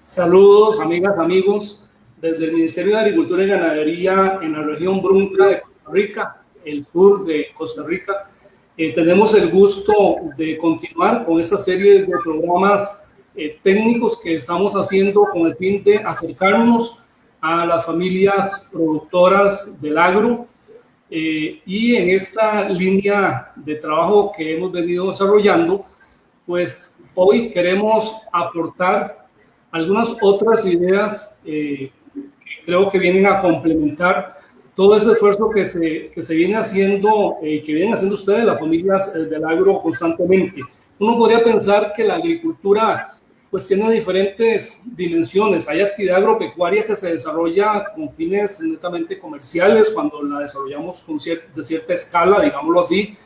Saludos, amigas, amigos, desde el Ministerio de Agricultura y Ganadería en la región Brunca de Costa Rica, el sur de Costa Rica. Tenemos el gusto de continuar con esta serie de programas técnicos que estamos haciendo con el fin de acercarnos a las familias productoras del agro. Y en esta línea de trabajo que hemos venido desarrollando, pues hoy queremos aportar algunas otras ideas que creo que vienen a complementar todo ese esfuerzo que se viene haciendo y que vienen haciendo ustedes, las familias del agro, constantemente. Uno podría pensar que la agricultura pues tiene diferentes dimensiones. Hay actividad agropecuaria que se desarrolla con fines netamente comerciales, cuando la desarrollamos de cierta escala, digámoslo así,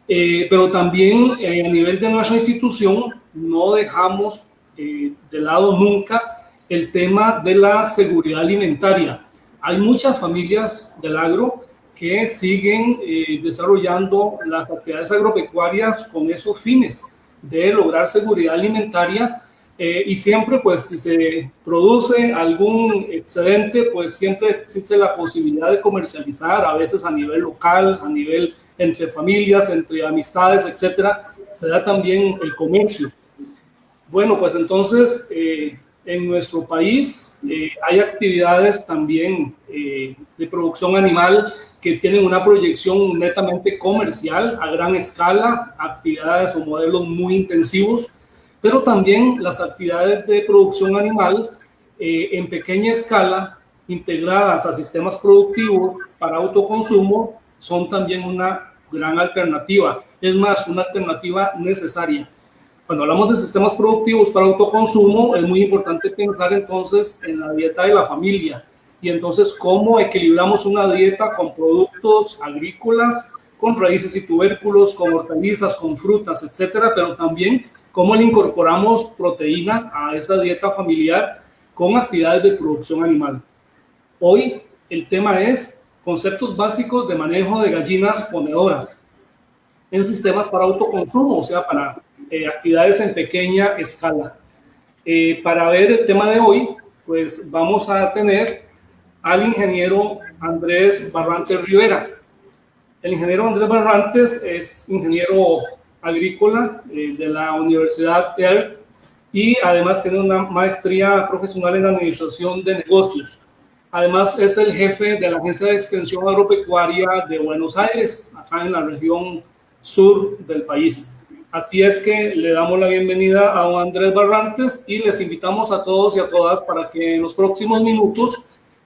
pero también a nivel de nuestra institución no dejamos de lado nunca el tema de la seguridad alimentaria. Hay muchas familias del agro que siguen desarrollando las actividades agropecuarias con esos fines de lograr seguridad alimentaria, y siempre pues si se produce algún excedente pues siempre existe la posibilidad de comercializar, a veces a nivel local, a nivel entre familias, entre amistades, etcétera. Se da también el comercio. Bueno, pues entonces en nuestro país hay actividades también de producción animal que tienen una proyección netamente comercial a gran escala, actividades o modelos muy intensivos, pero también las actividades de producción animal en pequeña escala, integradas a sistemas productivos para autoconsumo, son también una gran alternativa. Es más, una alternativa necesaria. Cuando hablamos de sistemas productivos para autoconsumo, es muy importante pensar entonces en la dieta de la familia y entonces cómo equilibramos una dieta con productos agrícolas, con raíces y tubérculos, con hortalizas, con frutas, etcétera, pero también cómo le incorporamos proteína a esa dieta familiar con actividades de producción animal. Hoy el tema es conceptos básicos de manejo de gallinas ponedoras en sistemas para autoconsumo, o sea, para actividades en pequeña escala. Para ver el tema de hoy, pues vamos a tener al ingeniero Andrés Barrantes Rivera. El ingeniero Andrés Barrantes es ingeniero agrícola de la Universidad EART y además tiene una maestría profesional en administración de negocios. Además es el jefe de la Agencia de Extensión Agropecuaria de Buenos Aires, acá en la región sur del país. Así es que le damos la bienvenida a don Andrés Barrantes y les invitamos a todos y a todas para que en los próximos minutos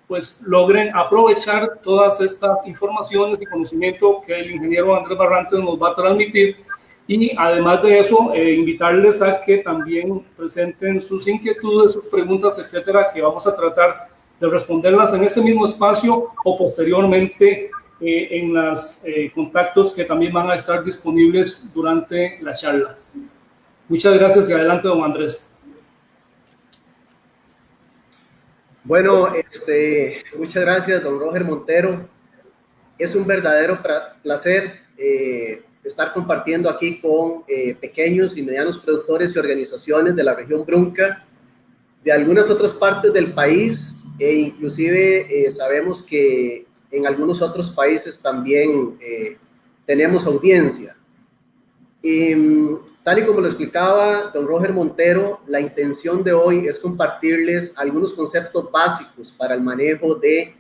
pues logren aprovechar todas estas informaciones y conocimiento que el ingeniero Andrés Barrantes nos va a transmitir, y además de eso invitarles a que también presenten sus inquietudes, sus preguntas, etcétera, que vamos a tratar de responderlas en este mismo espacio o posteriormente en los contactos que también van a estar disponibles durante la charla. Muchas gracias y adelante, don Andrés. Bueno, muchas gracias, don Roger Montero. Es un verdadero placer estar compartiendo aquí con pequeños y medianos productores y organizaciones de la región Brunca, de algunas otras partes del país, e inclusive sabemos que en algunos otros países también tenemos audiencia. Tal y como lo explicaba don Roger Montero, la intención de hoy es compartirles algunos conceptos básicos para el manejo de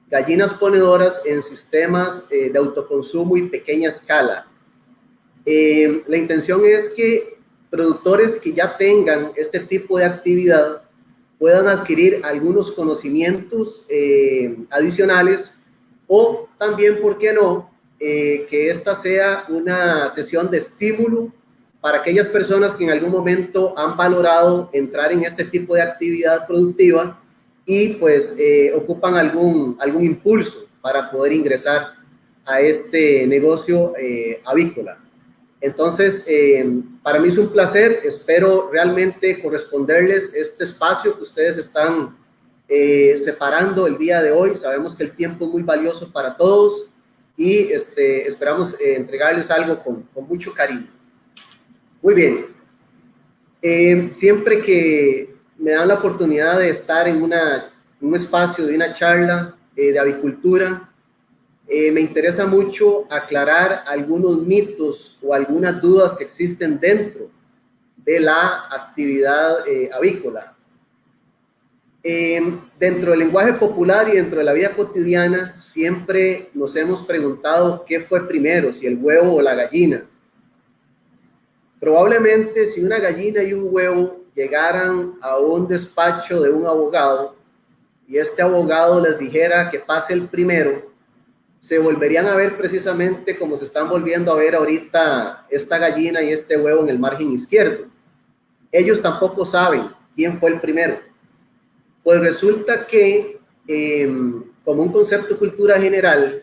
gallinas ponedoras en sistemas de autoconsumo y pequeña escala. La intención es que productores que ya tengan este tipo de actividad puedan adquirir algunos conocimientos adicionales, o también, ¿por qué no?, que esta sea una sesión de estímulo para aquellas personas que en algún momento han valorado entrar en este tipo de actividad productiva y pues ocupan algún impulso para poder ingresar a este negocio avícola. Entonces, para mí es un placer, espero realmente corresponderles este espacio que ustedes están separando el día de hoy. Sabemos que el tiempo es muy valioso para todos y esperamos entregarles algo con mucho cariño. Muy bien. Siempre que me dan la oportunidad de estar en un espacio de una charla de avicultura. Me interesa mucho aclarar algunos mitos o algunas dudas que existen dentro de la actividad avícola. Dentro del lenguaje popular y dentro de la vida cotidiana, siempre nos hemos preguntado qué fue primero, si el huevo o la gallina. Probablemente si una gallina y un huevo llegaran a un despacho de un abogado y este abogado les dijera que pase el primero, se volverían a ver precisamente como se están volviendo a ver ahorita esta gallina y este huevo en el margen izquierdo. Ellos tampoco saben quién fue el primero. Pues resulta que, como un concepto de cultura general,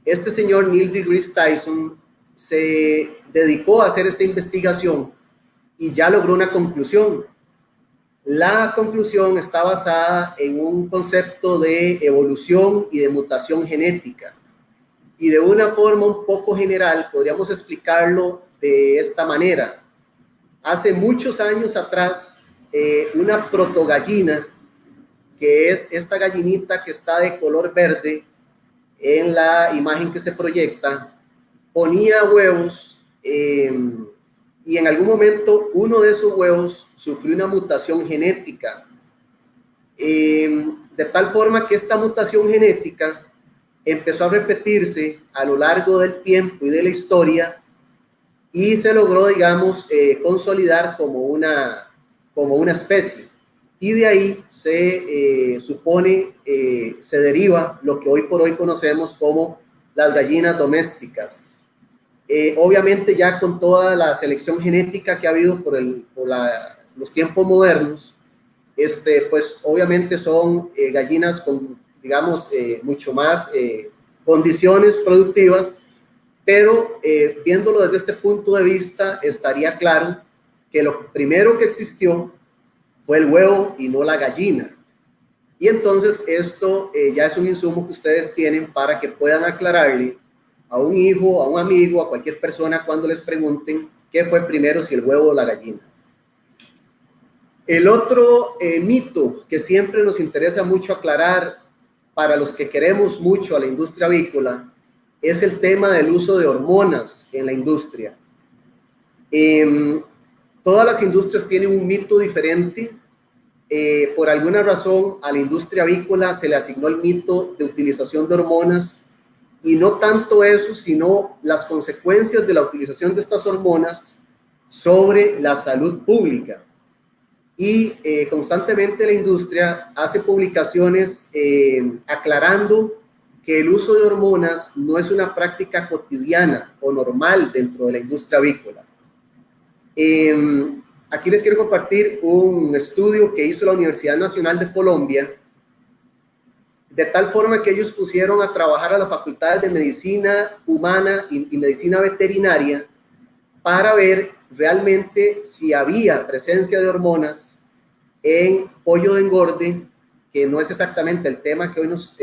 este señor Neil deGrasse Tyson se dedicó a hacer esta investigación y ya logró una conclusión. La conclusión está basada en un concepto de evolución y de mutación genética. Y de una forma un poco general podríamos explicarlo de esta manera. Hace muchos años atrás, una protogallina, que es esta gallinita que está de color verde en la imagen que se proyecta, ponía huevos y en algún momento uno de esos huevos sufrió una mutación genética. De tal forma que esta mutación genética empezó a repetirse a lo largo del tiempo y de la historia y se logró, digamos, consolidar como una especie. Y de ahí se supone, se deriva lo que hoy por hoy conocemos como las gallinas domésticas. Obviamente ya con toda la selección genética que ha habido por los tiempos modernos, pues obviamente son gallinas con, digamos, mucho más condiciones productivas, pero viéndolo desde este punto de vista, estaría claro que lo primero que existió fue el huevo y no la gallina. Y entonces esto ya es un insumo que ustedes tienen para que puedan aclararle a un hijo, a un amigo, a cualquier persona cuando les pregunten qué fue primero, si el huevo o la gallina. El otro mito que siempre nos interesa mucho aclarar para los que queremos mucho a la industria avícola es el tema del uso de hormonas en la industria. Todas las industrias tienen un mito diferente. Por alguna razón a la industria avícola se le asignó el mito de utilización de hormonas y no tanto eso, sino las consecuencias de la utilización de estas hormonas sobre la salud pública. Y constantemente la industria hace publicaciones aclarando que el uso de hormonas no es una práctica cotidiana o normal dentro de la industria avícola. Aquí les quiero compartir un estudio que hizo la Universidad Nacional de Colombia, de tal forma que ellos pusieron a trabajar a las facultades de medicina humana y medicina veterinaria para ver realmente si había presencia de hormonas en pollo de engorde, que no es exactamente el tema que hoy nos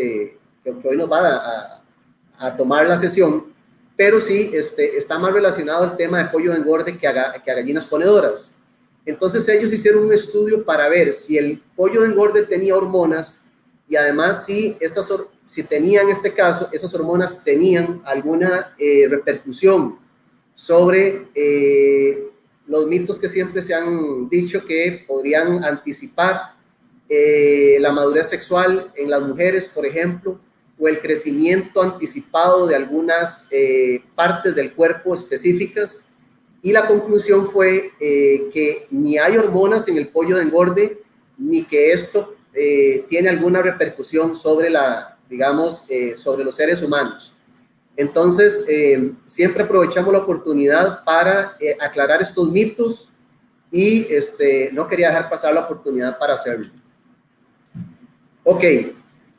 va a tomar la sesión, pero sí está más relacionado al tema de pollo de engorde que a gallinas ponedoras. Entonces ellos hicieron un estudio para ver si el pollo de engorde tenía hormonas y además si tenían, en este caso, esas hormonas tenían alguna repercusión sobre los mitos que siempre se han dicho que podrían anticipar la madurez sexual en las mujeres, por ejemplo, o el crecimiento anticipado de algunas partes del cuerpo específicas. Y la conclusión fue que ni hay hormonas en el pollo de engorde, ni que esto tiene alguna repercusión sobre sobre los seres humanos. Entonces, siempre aprovechamos la oportunidad para aclarar estos mitos y no quería dejar pasar la oportunidad para hacerlo. Ok,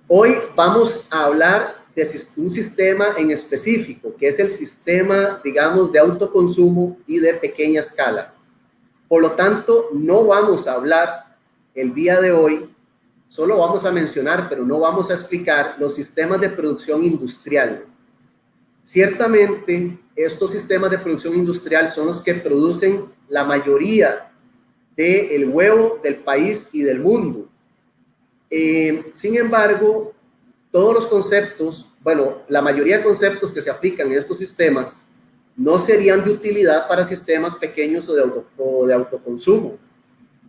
hoy vamos a hablar de un sistema en específico, que es el sistema, digamos, de autoconsumo y de pequeña escala. Por lo tanto, no vamos a hablar el día de hoy, solo vamos a mencionar, pero no vamos a explicar los sistemas de producción industrial. Ciertamente, estos sistemas de producción industrial son los que producen la mayoría del huevo del país y del mundo. Sin embargo, todos los conceptos, bueno, la mayoría de conceptos que se aplican en estos sistemas no serían de utilidad para sistemas pequeños o de autoconsumo.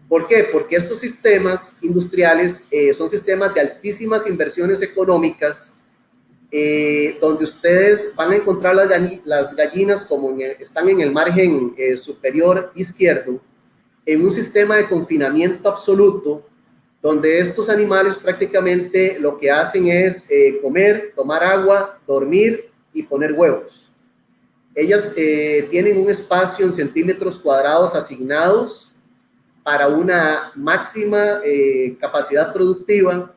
¿Por qué? Porque estos sistemas industriales son sistemas de altísimas inversiones económicas, donde ustedes van a encontrar las gallinas como están en el margen superior izquierdo, en un sistema de confinamiento absoluto, donde estos animales prácticamente lo que hacen es comer, tomar agua, dormir y poner huevos. Ellas tienen un espacio en centímetros cuadrados asignados para una máxima capacidad productiva,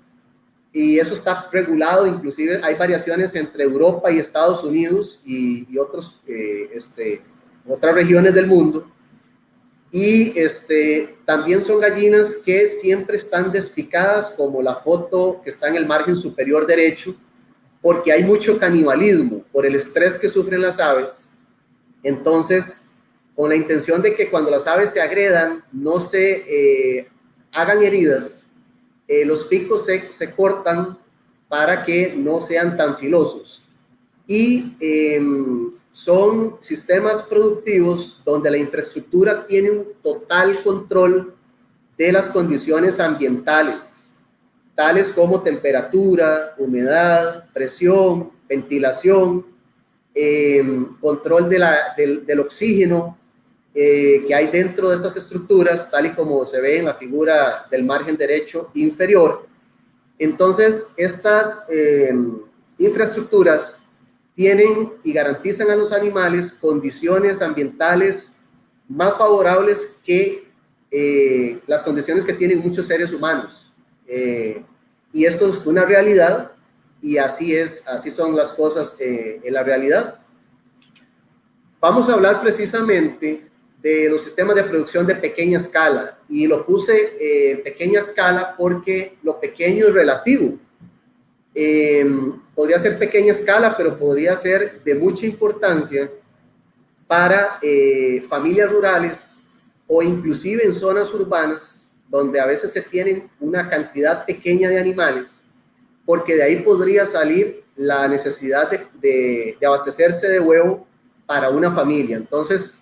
y eso está regulado. Inclusive hay variaciones entre Europa y Estados Unidos y otras regiones del mundo. Y también son gallinas que siempre están despicadas, como la foto que está en el margen superior derecho, porque hay mucho canibalismo por el estrés que sufren las aves. Entonces, con la intención de que cuando las aves se agredan no se hagan heridas, los picos se cortan para que no sean tan filosos. Y son sistemas productivos donde la infraestructura tiene un total control de las condiciones ambientales, tales como temperatura, humedad, presión, ventilación, control del oxígeno que hay dentro de estas estructuras, tal y como se ve en la figura del margen derecho inferior. Entonces, estas infraestructuras tienen y garantizan a los animales condiciones ambientales más favorables que las condiciones que tienen muchos seres humanos. Y esto es una realidad, y así son las cosas en la realidad. Vamos a hablar precisamente de los sistemas de producción de pequeña escala, y lo puse pequeña escala porque lo pequeño es relativo. Podría ser pequeña escala, pero podría ser de mucha importancia para familias rurales o inclusive en zonas urbanas, donde a veces se tienen una cantidad pequeña de animales, porque de ahí podría salir la necesidad de abastecerse de huevo para una familia. Entonces,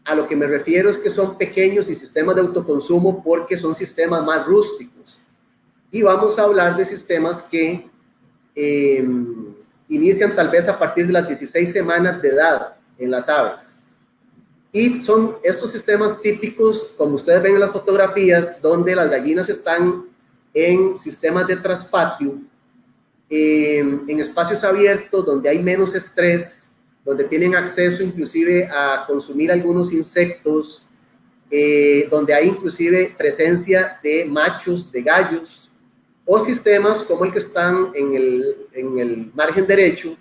a lo que me refiero es que son pequeños y sistemas de autoconsumo porque son sistemas más rústicos. Y vamos a hablar de sistemas que inician tal vez a partir de las 16 semanas de edad en las aves. Y son estos sistemas típicos, como ustedes ven en las fotografías, donde las gallinas están en sistemas de traspatio, en espacios abiertos, donde hay menos estrés, donde tienen acceso inclusive a consumir algunos insectos, donde hay inclusive presencia de machos, de gallos, o sistemas como el que están en el margen derecho,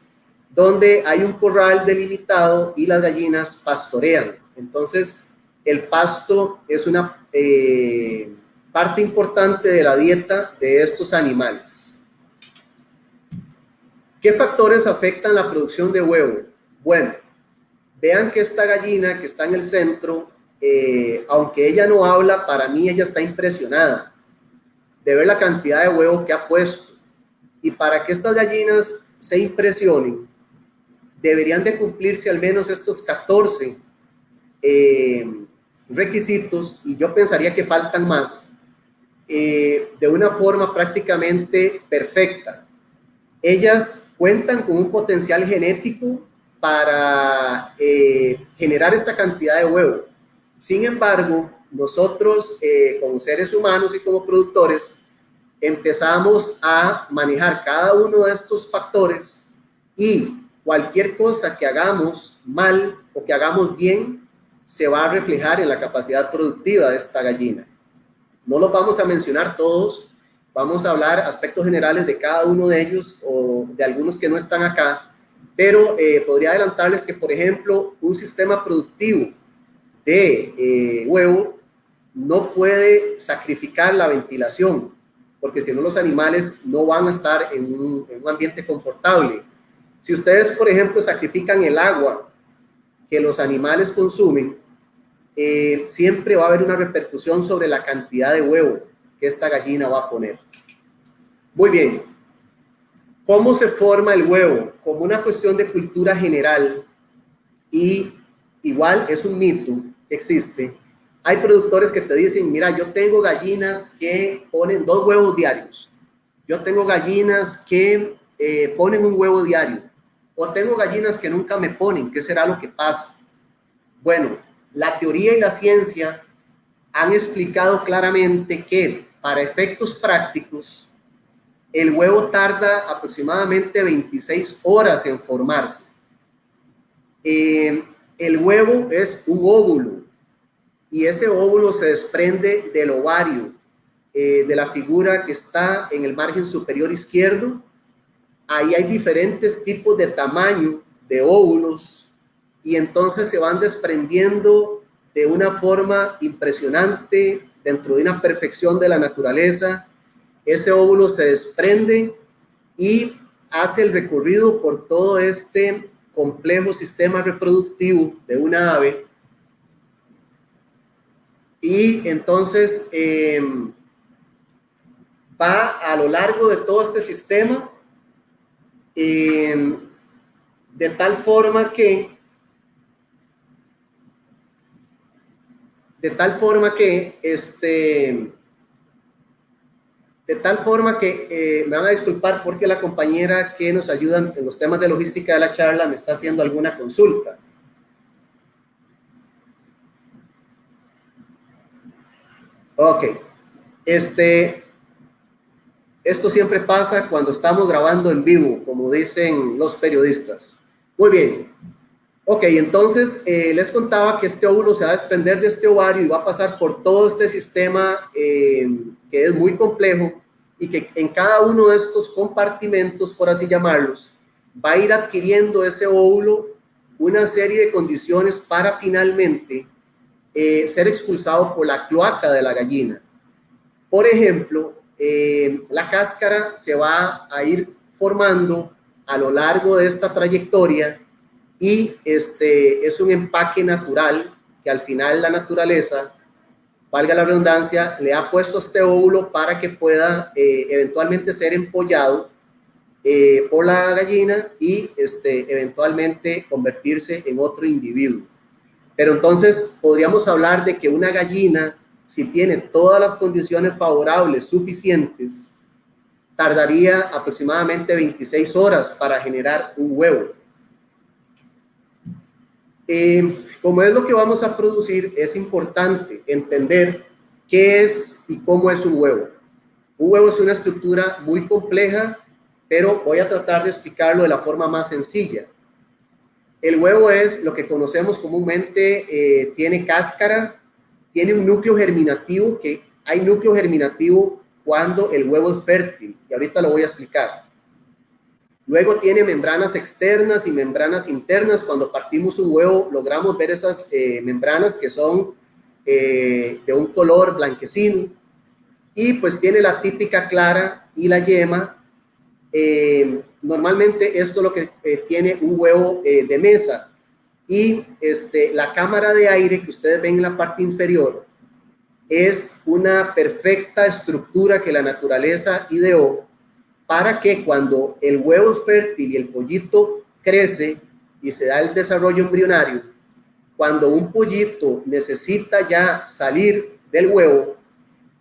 donde hay un corral delimitado y las gallinas pastorean. Entonces, el pasto es una parte importante de la dieta de estos animales. ¿Qué factores afectan la producción de huevo? Bueno, vean que esta gallina que está en el centro, aunque ella no habla, para mí ella está impresionada de ver la cantidad de huevo que ha puesto. Y para que estas gallinas se impresionen, deberían de cumplirse al menos estos 14 requisitos, y yo pensaría que faltan más, de una forma prácticamente perfecta. Ellas cuentan con un potencial genético para generar esta cantidad de huevo. Sin embargo, nosotros como seres humanos y como productores empezamos a manejar cada uno de estos factores, y cualquier cosa que hagamos mal o que hagamos bien se va a reflejar en la capacidad productiva de esta gallina. No los vamos a mencionar todos, vamos a hablar aspectos generales de cada uno de ellos o de algunos que no están acá, pero podría adelantarles que, por ejemplo, un sistema productivo de huevo no puede sacrificar la ventilación, porque si no los animales no van a estar en un ambiente confortable. Si ustedes, por ejemplo, sacrifican el agua que los animales consumen, siempre va a haber una repercusión sobre la cantidad de huevo que esta gallina va a poner. Muy bien. ¿Cómo se forma el huevo? Como una cuestión de cultura general, y igual es un mito que existe. Hay productores que te dicen, mira, yo tengo gallinas que ponen 2 huevos diarios. Yo tengo gallinas que ponen un huevo diario. O tengo gallinas que nunca me ponen. ¿Qué será lo que pasa? Bueno, la teoría y la ciencia han explicado claramente que para efectos prácticos, el huevo tarda aproximadamente 26 horas en formarse. El huevo es un óvulo y ese óvulo se desprende del ovario, de la figura que está en el margen superior izquierdo. Ahí hay diferentes tipos de tamaño de óvulos y entonces se van desprendiendo de una forma impresionante dentro de una perfección de la naturaleza. Ese óvulo se desprende y hace el recorrido por todo este complejo sistema reproductivo de una ave. Y entonces va a lo largo de todo este sistema de tal forma que me van a disculpar porque la compañera que nos ayuda en los temas de logística de la charla me está haciendo alguna consulta. Ok. Esto siempre pasa cuando estamos grabando en vivo, como dicen los periodistas. Muy bien. Ok, entonces les contaba que este óvulo se va a desprender de este ovario y va a pasar por todo este sistema que es muy complejo y que en cada uno de estos compartimentos, por así llamarlos, va a ir adquiriendo ese óvulo una serie de condiciones para finalmente ser expulsado por la cloaca de la gallina. Por ejemplo, la cáscara se va a ir formando a lo largo de esta trayectoria y es un empaque natural que al final la naturaleza, valga la redundancia, le ha puesto este óvulo para que pueda eventualmente ser empollado por la gallina y eventualmente convertirse en otro individuo. Pero entonces podríamos hablar de que una gallina, si tiene todas las condiciones favorables suficientes, tardaría aproximadamente 26 horas para generar un huevo. Como es lo que vamos a producir, es importante entender qué es y cómo es un huevo. Un huevo es una estructura muy compleja, pero voy a tratar de explicarlo de la forma más sencilla. El huevo es lo que conocemos comúnmente, tiene cáscara, tiene un núcleo germinativo, que hay núcleo germinativo cuando el huevo es fértil, y ahorita lo voy a explicar. Luego tiene membranas externas y membranas internas. Cuando partimos un huevo logramos ver esas membranas que son de un color blanquecino, y pues tiene la típica clara y la yema. Normalmente esto es lo que tiene un huevo de mesa, y la cámara de aire que ustedes ven en la parte inferior es una perfecta estructura que la naturaleza ideó para que cuando el huevo es fértil y el pollito crece y se da el desarrollo embrionario, cuando un pollito necesita ya salir del huevo,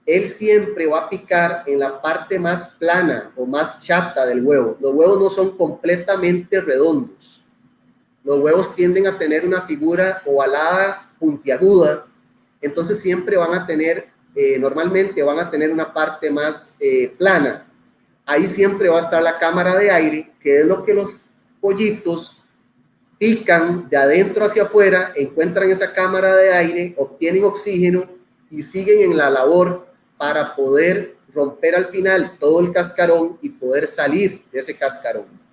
él siempre va a picar en la parte más plana o más chata del huevo. Los huevos no son completamente redondos. Los huevos tienden a tener una figura ovalada, puntiaguda, entonces siempre van a tener, normalmente van a tener una parte más plana. Ahí siempre va a estar la cámara de aire, que es lo que los pollitos pican de adentro hacia afuera, encuentran esa cámara de aire, obtienen oxígeno y siguen en la labor para poder romper al final todo el cascarón y poder salir de ese cascarón.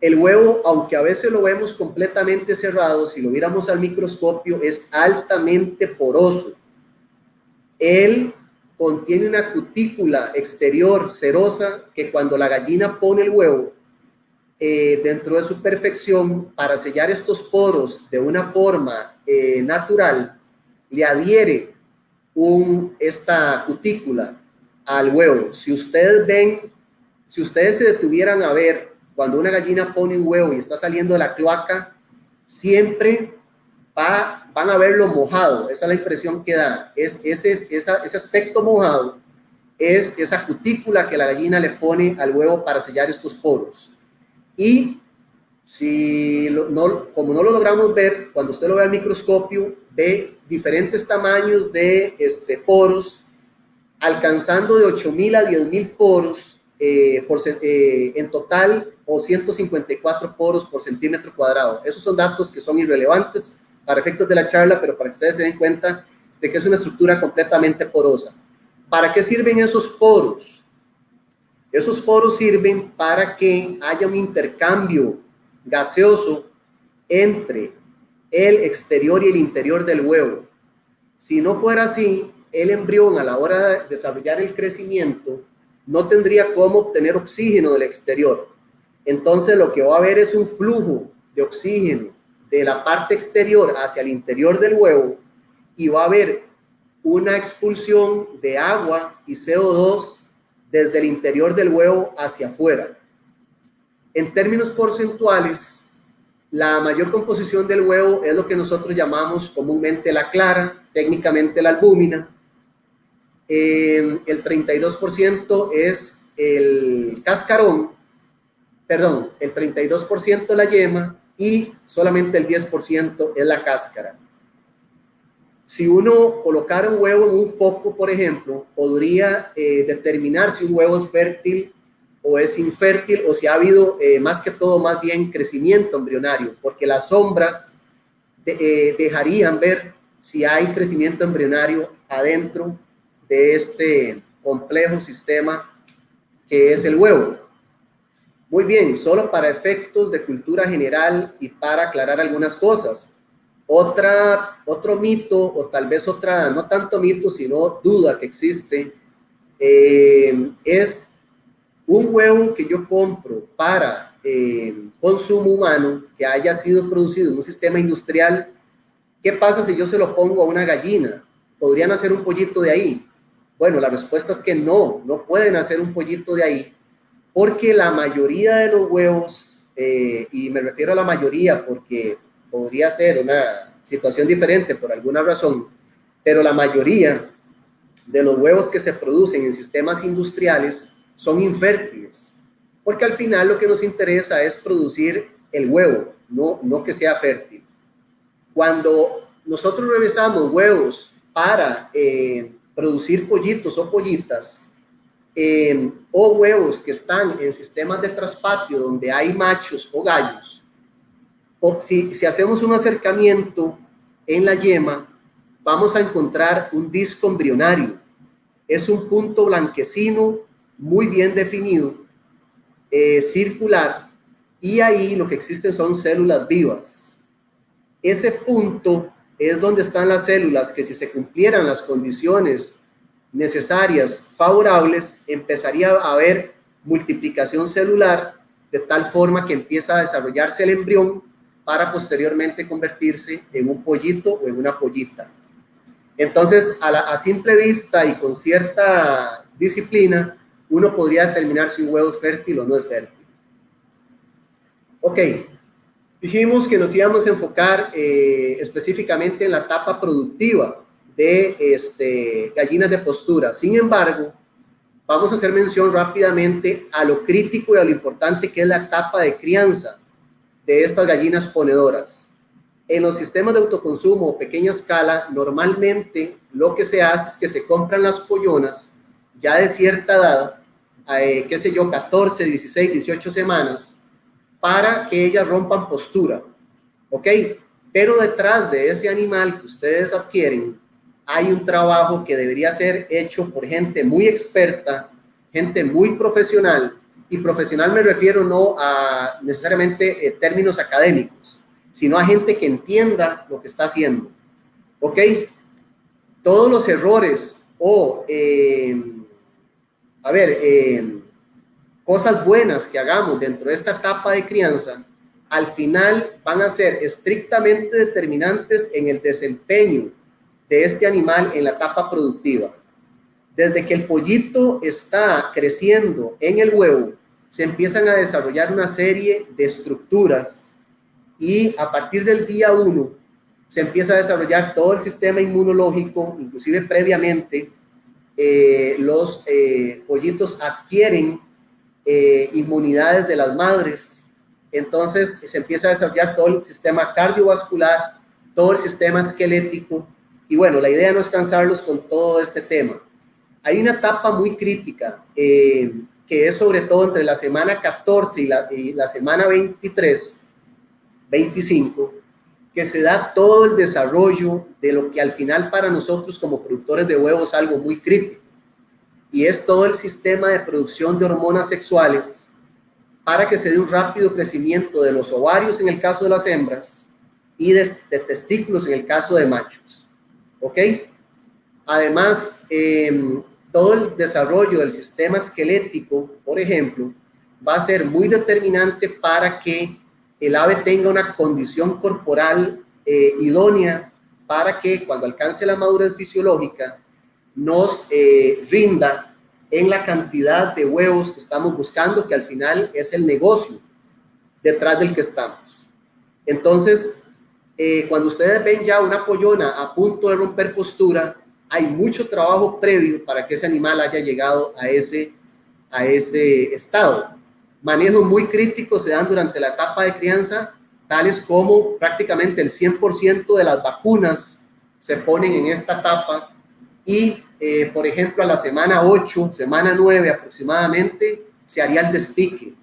El huevo, aunque a veces lo vemos completamente cerrado, si lo viéramos al microscopio, es altamente poroso. Él contiene una cutícula exterior cerosa que cuando la gallina pone el huevo, dentro de su perfección, para sellar estos poros de una forma natural le adhiere esta cutícula al huevo. Si ustedes se detuvieran a ver cuando una gallina pone un huevo y está saliendo de la cloaca, siempre van a verlo mojado. Esa es la impresión que da. Ese aspecto mojado es esa cutícula que la gallina le pone al huevo para sellar estos poros. Y como no lo logramos ver, cuando usted lo ve al microscopio, ve diferentes tamaños de poros, alcanzando de 8.000 a 10.000 poros en total, o 154 poros por centímetro cuadrado. Esos son datos que son irrelevantes para efectos de la charla, pero para que ustedes se den cuenta de que es una estructura completamente porosa. ¿Para qué sirven esos poros? Esos poros sirven para que haya un intercambio gaseoso entre el exterior y el interior del huevo. Si no fuera así, el embrión, a la hora de desarrollar el crecimiento, no tendría cómo obtener oxígeno del exterior. Entonces lo que va a haber es un flujo de oxígeno de la parte exterior hacia el interior del huevo, y va a haber una expulsión de agua y CO2 desde el interior del huevo hacia afuera. En términos porcentuales, la mayor composición del huevo es lo que nosotros llamamos comúnmente la clara, técnicamente la albúmina. El 32% es el cascarón, perdón, el 32% la yema, y solamente el 10% es la cáscara. Si uno colocara un huevo en un foco, por ejemplo, podría determinar si un huevo es fértil o es infértil, o si ha habido más que todo, más bien, crecimiento embrionario, porque las sombras dejarían ver si hay crecimiento embrionario adentro de este complejo sistema que es el huevo. Muy bien, solo para efectos de cultura general y para aclarar algunas cosas. Otro mito, o tal vez otra, no tanto mito, sino duda que existe, es un huevo que yo compro para consumo humano, que haya sido producido en un sistema industrial. ¿Qué pasa si yo se lo pongo a una gallina? ¿Podrían hacer un pollito de ahí? Bueno, la respuesta es que no pueden hacer un pollito de ahí, porque la mayoría de los huevos, y me refiero a la mayoría porque podría ser una situación diferente por alguna razón, pero la mayoría de los huevos que se producen en sistemas industriales son infértiles, porque al final lo que nos interesa es producir el huevo, no que sea fértil. Cuando nosotros revisamos huevos para producir pollitos o pollitas, o huevos que están en sistemas de traspatio donde hay machos o gallos, o si hacemos un acercamiento en la yema, vamos a encontrar un disco embrionario. Es un punto blanquecino muy bien definido, circular, y ahí lo que existen son células vivas. Ese punto es donde están las células que, si se cumplieran las condiciones necesarias, favorables, empezaría a haber multiplicación celular, de tal forma que empieza a desarrollarse el embrión para posteriormente convertirse en un pollito o en una pollita. Entonces, a simple vista y con cierta disciplina, uno podría determinar si un huevo es fértil o no es fértil. Ok, dijimos que nos íbamos a enfocar específicamente en la etapa productiva de gallinas de postura. Sin embargo, vamos a hacer mención rápidamente a lo crítico y a lo importante que es la etapa de crianza de estas gallinas ponedoras. En los sistemas de autoconsumo o pequeña escala, normalmente lo que se hace es que se compran las pollonas ya de cierta edad, qué sé yo, 14, 16, 18 semanas, para que ellas rompan postura, ¿ok? Pero detrás de ese animal que ustedes adquieren, hay un trabajo que debería ser hecho por gente muy experta, gente muy profesional, y profesional me refiero no a necesariamente términos académicos, sino a gente que entienda lo que está haciendo, ¿ok? Todos los errores o, cosas buenas que hagamos dentro de esta etapa de crianza al final van a ser estrictamente determinantes en el desempeño de este animal en la etapa productiva. Desde que el pollito está creciendo en el huevo, se empiezan a desarrollar una serie de estructuras y a partir del día 1 se empieza a desarrollar todo el sistema inmunológico, inclusive previamente los pollitos adquieren inmunidades de las madres, entonces se empieza a desarrollar todo el sistema cardiovascular, todo el sistema esquelético, y bueno, la idea no es cansarlos con todo este tema. Hay una etapa muy crítica, que es sobre todo entre la semana 14 y la semana 23, 25, que se da todo el desarrollo de lo que al final para nosotros como productores de huevos es algo muy crítico, y es todo el sistema de producción de hormonas sexuales para que se dé un rápido crecimiento de los ovarios en el caso de las hembras y de testículos en el caso de machos. ¿Ok? Además, todo el desarrollo del sistema esquelético, por ejemplo, va a ser muy determinante para que el ave tenga una condición corporal idónea para que cuando alcance la madurez fisiológica nos rinda en la cantidad de huevos que estamos buscando, que al final es el negocio detrás del que estamos. Entonces, cuando ustedes ven ya una pollona a punto de romper postura, hay mucho trabajo previo para que ese animal haya llegado a ese estado. Manejos muy críticos se dan durante la etapa de crianza, tales como prácticamente el 100% de las vacunas se ponen en esta etapa y, por ejemplo, a la semana 8, semana 9 aproximadamente, se haría el despique.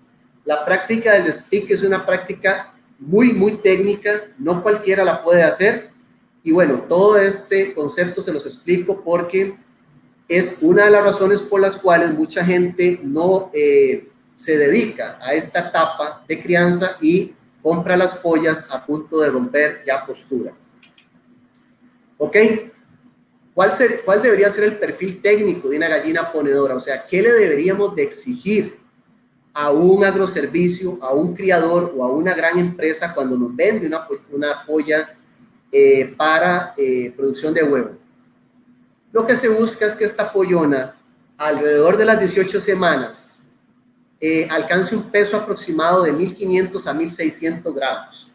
La práctica del despique es una práctica muy, muy técnica, no cualquiera la puede hacer. Y bueno, todo este concepto se los explico porque es una de las razones por las cuales mucha gente no se dedica a esta etapa de crianza y compra las pollas a punto de romper ya postura. ¿Ok? ¿Cuál debería ser el perfil técnico de una gallina ponedora? O sea, ¿qué le deberíamos de exigir a un agroservicio, a un criador o a una gran empresa cuando nos vende una polla para producción de huevo? Lo que se busca es que esta pollona, alrededor de las 18 semanas, alcance un peso aproximado de 1.500 a 1.600 gramos.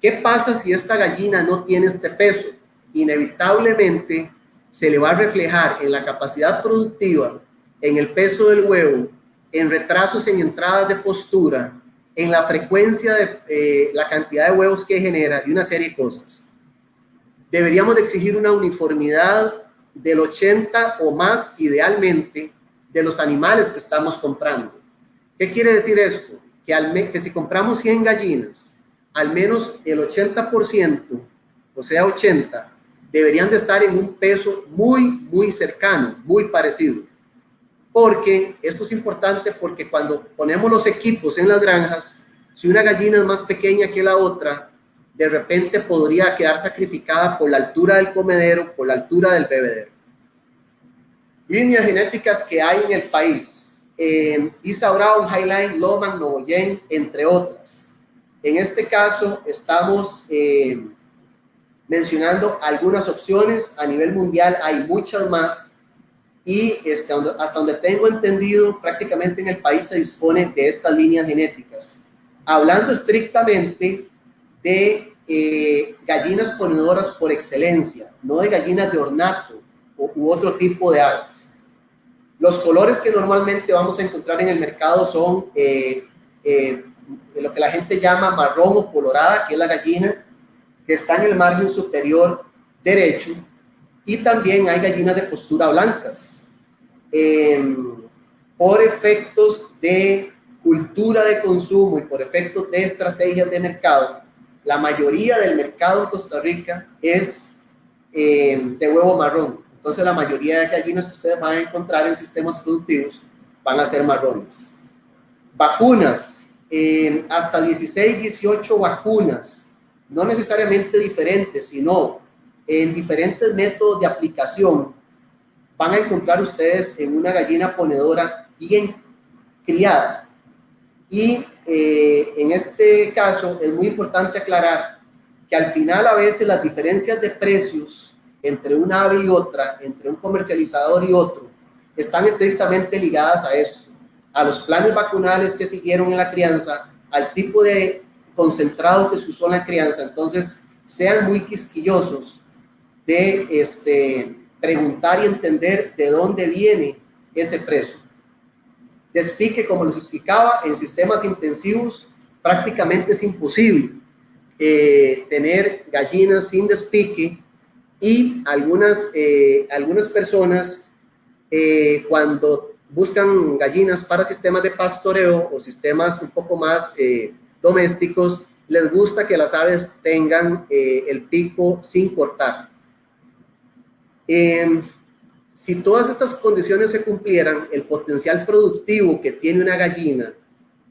¿Qué pasa si esta gallina no tiene este peso? Inevitablemente se le va a reflejar en la capacidad productiva, en el peso del huevo, en retrasos en entradas de postura, en la frecuencia de la cantidad de huevos que genera y una serie de cosas. Deberíamos de exigir una uniformidad del 80 o más, idealmente, de los animales que estamos comprando. ¿Qué quiere decir esto? Que si compramos 100 gallinas, al menos el 80%, o sea 80, deberían de estar en un peso muy, muy cercano, muy parecido. Porque esto es importante porque cuando ponemos los equipos en las granjas, si una gallina es más pequeña que la otra, de repente podría quedar sacrificada por la altura del comedero, por la altura del bebedero. Líneas genéticas que hay en el país: Isa Brown, Highline, Loman, Novoyen, entre otras. En este caso estamos mencionando algunas opciones. A nivel mundial hay muchas más y hasta donde tengo entendido, prácticamente en el país se dispone de estas líneas genéticas. Hablando estrictamente de gallinas ponedoras por excelencia, no de gallinas de ornato u otro tipo de aves. Los colores que normalmente vamos a encontrar en el mercado son lo que la gente llama marrón o colorada, que es la gallina que está en el margen superior derecho, y también hay gallinas de postura blancas. Por efectos de cultura de consumo y por efectos de estrategias de mercado, la mayoría del mercado en Costa Rica es de huevo marrón. Entonces la mayoría de gallinas que ustedes van a encontrar en sistemas productivos van a ser marrones. Vacunas, hasta 16, 18 vacunas, no necesariamente diferentes, sino en diferentes métodos de aplicación, van a encontrar ustedes en una gallina ponedora bien criada. Y en este caso es muy importante aclarar que al final a veces las diferencias de precios entre una ave y otra, entre un comercializador y otro, están estrictamente ligadas a esto, a los planes vacunales que siguieron en la crianza, al tipo de concentrado que se usó en la crianza. Entonces, sean muy quisquillosos de preguntar y entender de dónde viene ese precio. Despique, como les explicaba, en sistemas intensivos prácticamente es imposible tener gallinas sin despique, y algunas personas cuando buscan gallinas para sistemas de pastoreo o sistemas un poco más domésticos, les gusta que las aves tengan el pico sin cortar. Si todas estas condiciones se cumplieran, el potencial productivo que tiene una gallina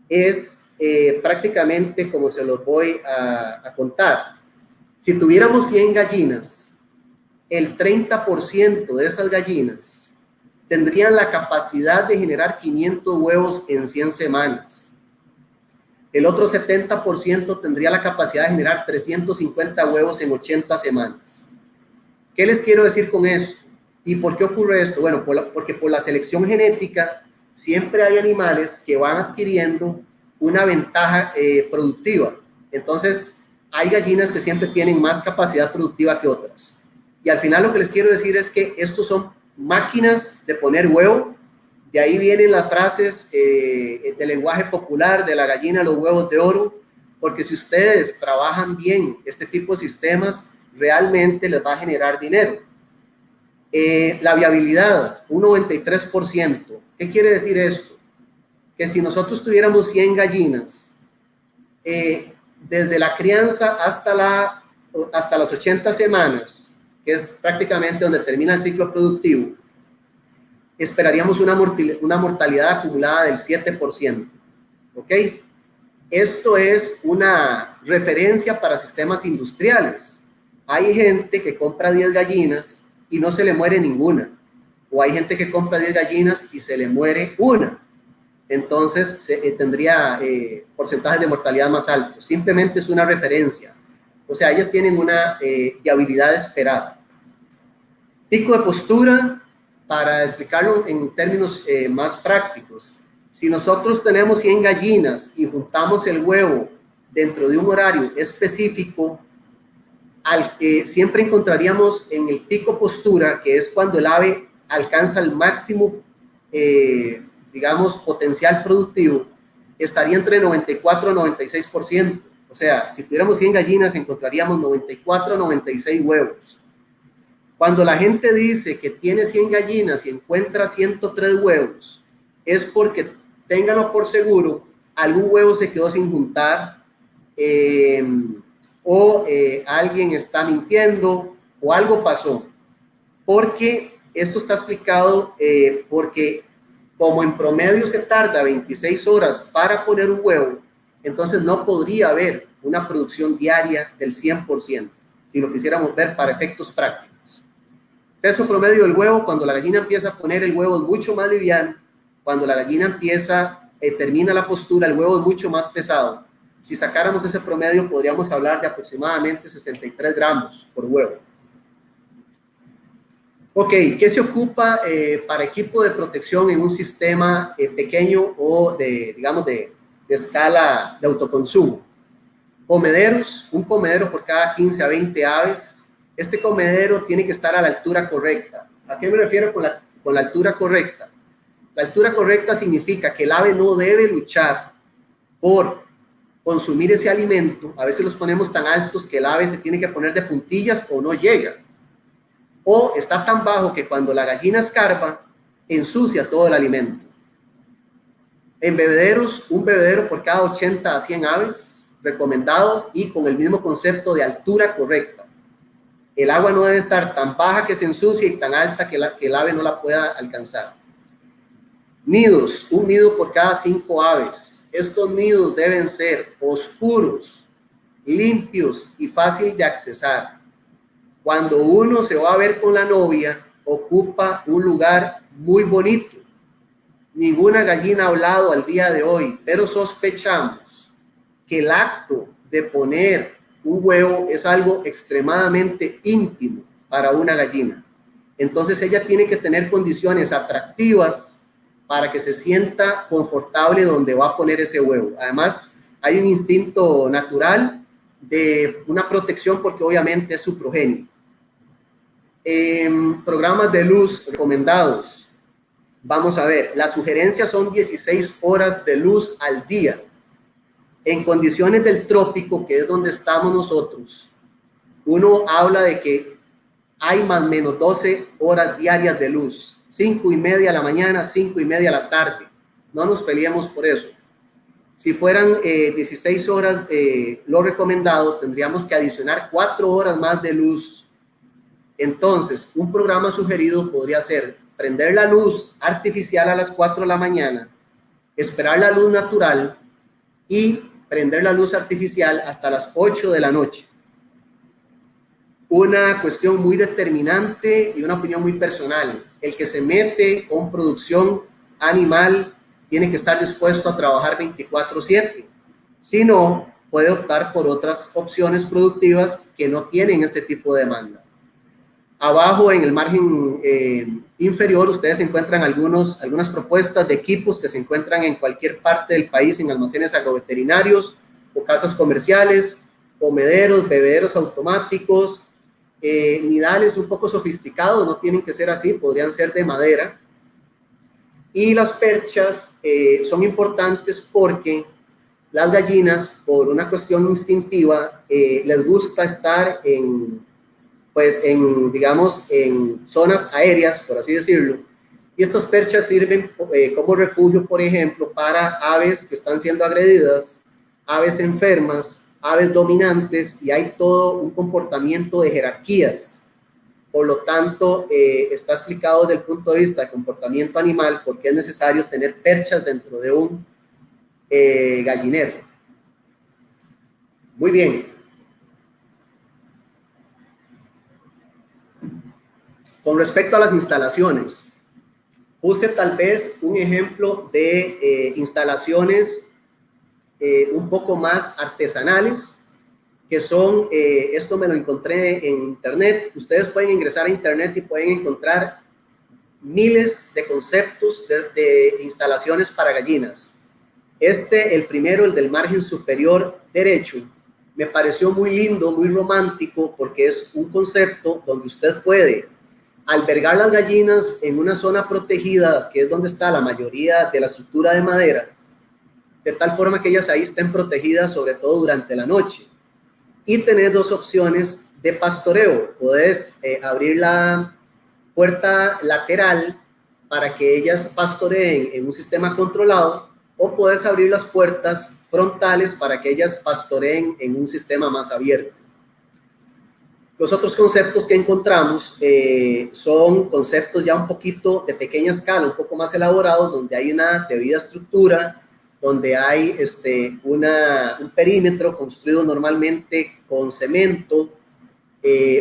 es prácticamente como se los voy a contar. Si tuviéramos 100 gallinas, el 30% de esas gallinas tendrían la capacidad de generar 500 huevos en 100 semanas. El otro 70% tendría la capacidad de generar 350 huevos en 80 semanas. ¿Qué les quiero decir con eso? ¿Y por qué ocurre esto? Bueno, porque por la selección genética siempre hay animales que van adquiriendo una ventaja productiva. Entonces, hay gallinas que siempre tienen más capacidad productiva que otras. Y al final lo que les quiero decir es que estos son máquinas de poner huevo. De ahí vienen las frases del lenguaje popular de la gallina, los huevos de oro, porque si ustedes trabajan bien este tipo de sistemas, realmente les va a generar dinero. La viabilidad, un 93%. ¿Qué quiere decir esto? Que si nosotros tuviéramos 100 gallinas, desde la crianza hasta las 80 semanas, que es prácticamente donde termina el ciclo productivo, esperaríamos una mortalidad acumulada del 7%. ¿Ok? Esto es una referencia para sistemas industriales. Hay gente que compra 10 gallinas y no se le muere ninguna. O hay gente que compra 10 gallinas y se le muere una. Entonces tendría porcentajes de mortalidad más altos. Simplemente es una referencia. O sea, ellas tienen una viabilidad esperada. Pico de postura, para explicarlo en términos más prácticos. Si nosotros tenemos 100 gallinas y juntamos el huevo dentro de un horario específico, siempre encontraríamos en el pico postura, que es cuando el ave alcanza el máximo, digamos, potencial productivo, estaría entre 94 y 96%. O sea, si tuviéramos 100 gallinas, encontraríamos 94 a 96 huevos. Cuando la gente dice que tiene 100 gallinas y encuentra 103 huevos, es porque, ténganlo por seguro, algún huevo se quedó sin juntar, o alguien está mintiendo, o algo pasó. Porque esto está explicado porque como en promedio se tarda 26 horas para poner un huevo, entonces no podría haber una producción diaria del 100%, si lo quisiéramos ver para efectos prácticos. Peso promedio del huevo, cuando la gallina empieza a poner el huevo es mucho más liviano. Cuando la gallina termina la postura, el huevo es mucho más pesado. Si sacáramos ese promedio, podríamos hablar de aproximadamente 63 gramos por huevo. Ok, ¿qué se ocupa para equipo de protección en un sistema pequeño o digamos, de escala de autoconsumo? Comederos, un comedero por cada 15 a 20 aves. Este comedero tiene que estar a la altura correcta. ¿A qué me refiero con la altura correcta? La altura correcta significa que el ave no debe luchar por consumir ese alimento. A veces los ponemos tan altos que el ave se tiene que poner de puntillas o no llega. O está tan bajo que cuando la gallina escarba, ensucia todo el alimento. En bebederos, un bebedero por cada 80 a 100 aves, recomendado, y con el mismo concepto de altura correcta. El agua no debe estar tan baja que se ensucie y tan alta que el ave no la pueda alcanzar. Nidos, un nido por cada 5 aves. Estos nidos deben ser oscuros, limpios y fácil de accesar. Cuando uno se va a ver con la novia, ocupa un lugar muy bonito. Ninguna gallina ha hablado al día de hoy, pero sospechamos que el acto de poner un huevo es algo extremadamente íntimo para una gallina. Entonces ella tiene que tener condiciones atractivas para que se sienta confortable donde va a poner ese huevo. Además, hay un instinto natural de una protección porque obviamente es su progenie. Programas de luz recomendados. Vamos a ver, las sugerencias son 16 horas de luz al día. En condiciones del trópico, que es donde estamos nosotros, uno habla de que hay más o menos 12 horas diarias de luz. 5:30 a la mañana, 5:30 a la tarde. No nos peleemos por eso. Si fueran 16 horas, lo recomendado, tendríamos que adicionar 4 horas más de luz. Entonces, un programa sugerido podría ser prender la luz artificial a las 4 de la mañana, esperar la luz natural y prender la luz artificial hasta las 8 de la noche. Una cuestión muy determinante y una opinión muy personal. El que se mete con producción animal tiene que estar dispuesto a trabajar 24/7. Si no, puede optar por otras opciones productivas que no tienen este tipo de demanda. Abajo, en el margen inferior, ustedes encuentran algunas propuestas de equipos que se encuentran en cualquier parte del país, en almacenes agroveterinarios o casas comerciales, comederos, bebederos automáticos, nidales un poco sofisticados, no tienen que ser así, podrían ser de madera. Y las perchas son importantes porque las gallinas, por una cuestión instintiva, les gusta estar digamos, en zonas aéreas, por así decirlo, y estas perchas sirven como refugio, por ejemplo, para aves que están siendo agredidas, aves enfermas, aves dominantes, y hay todo un comportamiento de jerarquías. Por lo tanto, está explicado desde el punto de vista de comportamiento animal por qué es necesario tener perchas dentro de un gallinero. Muy bien. Con respecto a las instalaciones, puse tal vez un ejemplo de instalaciones un poco más artesanales, que son, esto me lo encontré en internet. Ustedes pueden ingresar a internet y pueden encontrar miles de conceptos de instalaciones para gallinas. El primero, el del margen superior derecho, me pareció muy lindo, muy romántico, porque es un concepto donde usted puede albergar las gallinas en una zona protegida, que es donde está la mayoría de la estructura de madera, de tal forma que ellas ahí estén protegidas, sobre todo durante la noche. Y tener dos opciones de pastoreo. Puedes abrir la puerta lateral para que ellas pastoreen en un sistema controlado, o puedes abrir las puertas frontales para que ellas pastoreen en un sistema más abierto. Los otros conceptos que encontramos son conceptos ya un poquito de pequeña escala, un poco más elaborados, donde hay una debida estructura, donde hay un perímetro construido normalmente con cemento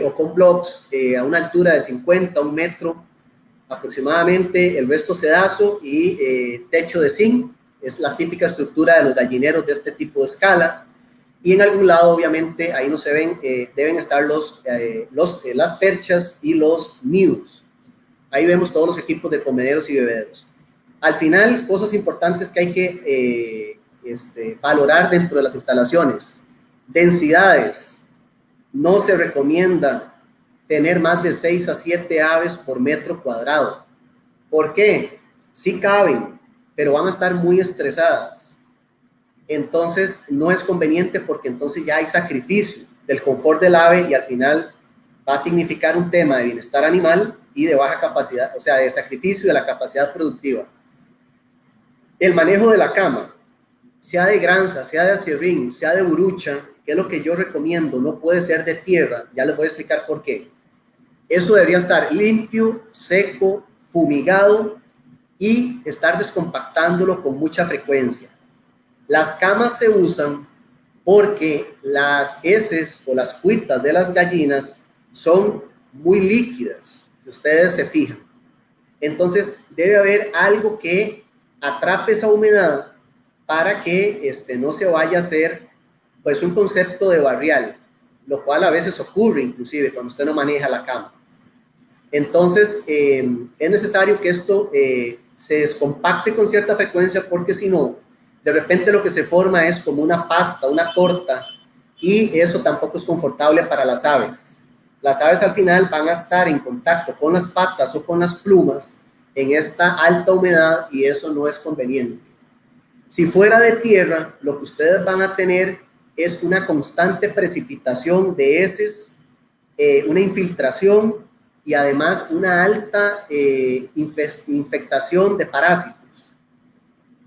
o con blocks a una altura de 50 a 1 metro aproximadamente, el resto sedazo y techo de zinc. Es la típica estructura de los gallineros de este tipo de escala. Y en algún lado, obviamente, ahí no se ven, deben estar las perchas y los nidos. Ahí vemos todos los equipos de comederos y bebederos. Al final, cosas importantes que hay que valorar dentro de las instalaciones. Densidades. No se recomienda tener más de 6 a 7 aves por metro cuadrado. ¿Por qué? Sí caben, pero van a estar muy estresadas. Entonces no es conveniente, porque entonces ya hay sacrificio del confort del ave y al final va a significar un tema de bienestar animal y de baja capacidad, o sea, de sacrificio de la capacidad productiva. El manejo de la cama, sea de granza, sea de acerrín, sea de burucha, que es lo que yo recomiendo, no puede ser de tierra, ya les voy a explicar por qué. Eso debería estar limpio, seco, fumigado y estar descompactándolo con mucha frecuencia. Las camas se usan porque las heces o las cuitas de las gallinas son muy líquidas, si ustedes se fijan. Entonces debe haber algo que atrape esa humedad para que no se vaya a hacer pues un concepto de barrial, lo cual a veces ocurre inclusive cuando usted no maneja la cama. Entonces es necesario que esto se descompacte con cierta frecuencia, porque si no, de repente lo que se forma es como una pasta, una torta, y eso tampoco es confortable para las aves. Las aves al final van a estar en contacto con las patas o con las plumas en esta alta humedad, y eso no es conveniente. Si fuera de tierra, lo que ustedes van a tener es una constante precipitación de heces, una infiltración y además una alta infectación de parásitos.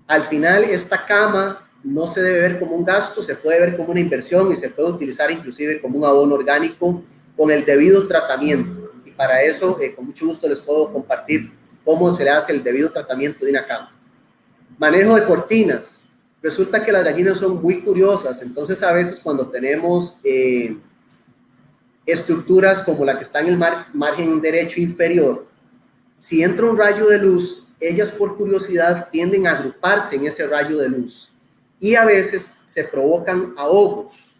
Al final, esta cama no se debe ver como un gasto, se puede ver como una inversión y se puede utilizar inclusive como un abono orgánico con el debido tratamiento. Y para eso, con mucho gusto les puedo compartir cómo se le hace el debido tratamiento de una cama. Manejo de cortinas. Resulta que las gallinas son muy curiosas, entonces a veces cuando tenemos estructuras como la que está en el margen derecho inferior, si entra un rayo de luz, ellas por curiosidad tienden a agruparse en ese rayo de luz y a veces se provocan ahogos,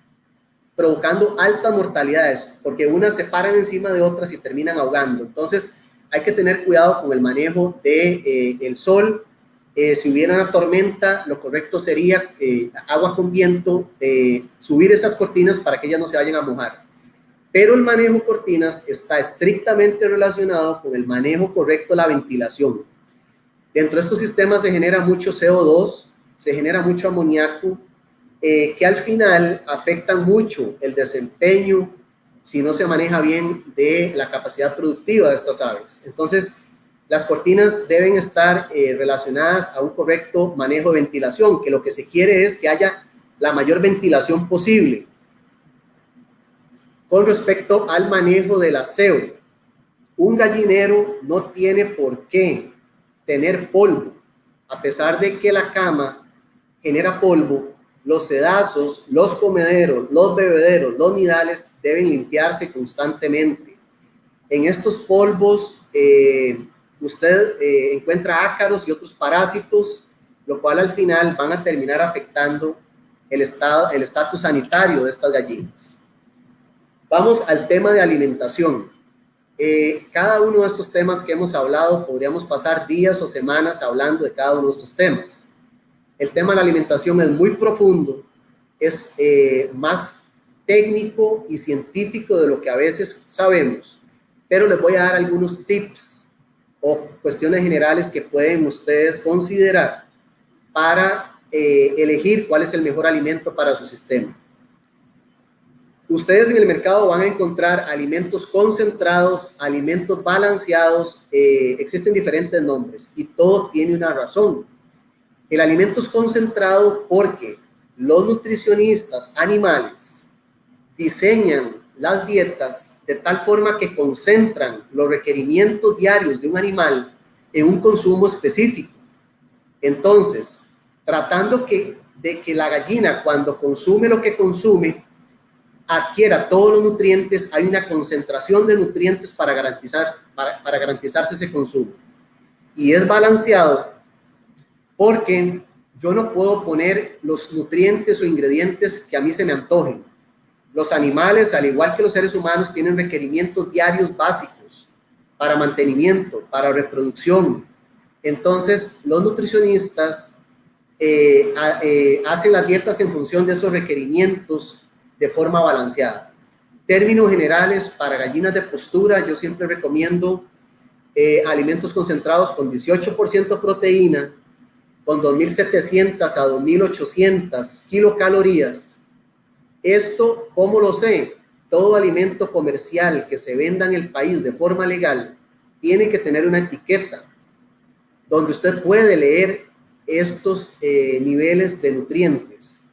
provocando altas mortalidades, porque unas se paran encima de otras y terminan ahogando. Entonces hay que tener cuidado con el manejo del sol. Si hubiera una tormenta, lo correcto sería agua con viento, subir esas cortinas para que ellas no se vayan a mojar. Pero el manejo de cortinas está estrictamente relacionado con el manejo correcto de la ventilación. Dentro de estos sistemas se genera mucho CO2, se genera mucho amoníaco, que al final afectan mucho el desempeño, si no se maneja bien, de la capacidad productiva de estas aves. Entonces, las cortinas deben estar relacionadas a un correcto manejo de ventilación, que lo que se quiere es que haya la mayor ventilación posible. Con respecto al manejo del aseo, un gallinero no tiene por qué tener polvo. A pesar de que la cama genera polvo, los sedazos, los comederos, los bebederos, los nidales deben limpiarse constantemente. En estos polvos usted encuentra ácaros y otros parásitos, lo cual al final van a terminar afectando el estatus sanitario de estas gallinas. Vamos al tema de alimentación. Cada uno de estos temas que hemos hablado, podríamos pasar días o semanas hablando de cada uno de estos temas. El tema de la alimentación es muy profundo, es más técnico y científico de lo que a veces sabemos, pero les voy a dar algunos tips o cuestiones generales que pueden ustedes considerar para elegir cuál es el mejor alimento para su sistema. Ustedes en el mercado van a encontrar alimentos concentrados, alimentos balanceados, existen diferentes nombres y todo tiene una razón. El alimento es concentrado porque los nutricionistas animales diseñan las dietas de tal forma que concentran los requerimientos diarios de un animal en un consumo específico. Entonces, tratando de que la gallina, cuando consume lo que consume, adquiera todos los nutrientes, hay una concentración de nutrientes para garantizarse ese consumo. Y es balanceado porque yo no puedo poner los nutrientes o ingredientes que a mí se me antojen. Los animales, al igual que los seres humanos, tienen requerimientos diarios básicos para mantenimiento, para reproducción. Entonces, los nutricionistas hacen las dietas en función de esos requerimientos de forma balanceada. Términos generales para gallinas de postura, yo siempre recomiendo alimentos concentrados con 18% proteína, con 2.700 a 2.800 kilocalorías. Esto, ¿cómo lo sé? Todo alimento comercial que se venda en el país de forma legal tiene que tener una etiqueta donde usted puede leer estos niveles de nutrientes.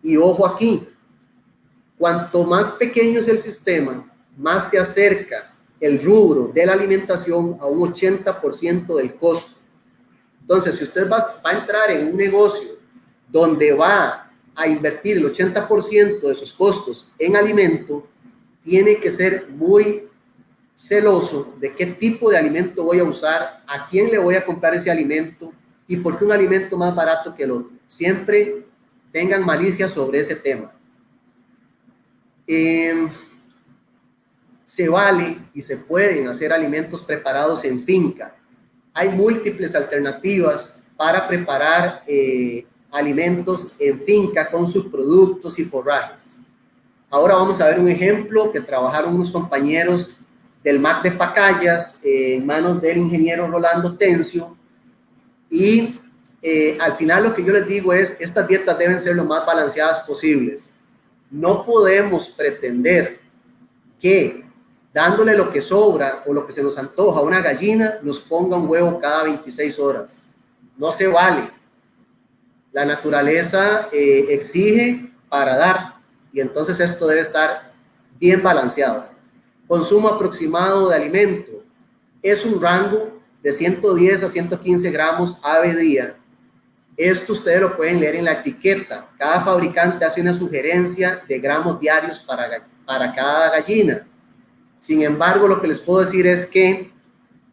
Y ojo aquí, cuanto más pequeño es el sistema, más se acerca el rubro de la alimentación a un 80% del costo. Entonces, si usted va a entrar en un negocio donde va a invertir el 80% de sus costos en alimento, tiene que ser muy celoso de qué tipo de alimento voy a usar, a quién le voy a comprar ese alimento y por qué un alimento más barato que el otro. Siempre tengan malicia sobre ese tema. Se vale y se pueden hacer alimentos preparados en finca. Hay múltiples alternativas para preparar alimentos en finca con subproductos y forrajes. Ahora vamos a ver un ejemplo que trabajaron unos compañeros del MAC de Pacayas en manos del ingeniero Rolando Tencio, y al final lo que yo les digo es, estas dietas deben ser lo más balanceadas posibles. No podemos pretender que dándole lo que sobra o lo que se nos antoja a una gallina, nos ponga un huevo cada 26 horas. No se vale. La naturaleza exige para dar, y entonces esto debe estar bien balanceado. Consumo aproximado de alimento es un rango de 110 a 115 gramos ave día. Esto ustedes lo pueden leer en la etiqueta. Cada fabricante hace una sugerencia de gramos diarios para cada gallina. Sin embargo, lo que les puedo decir es que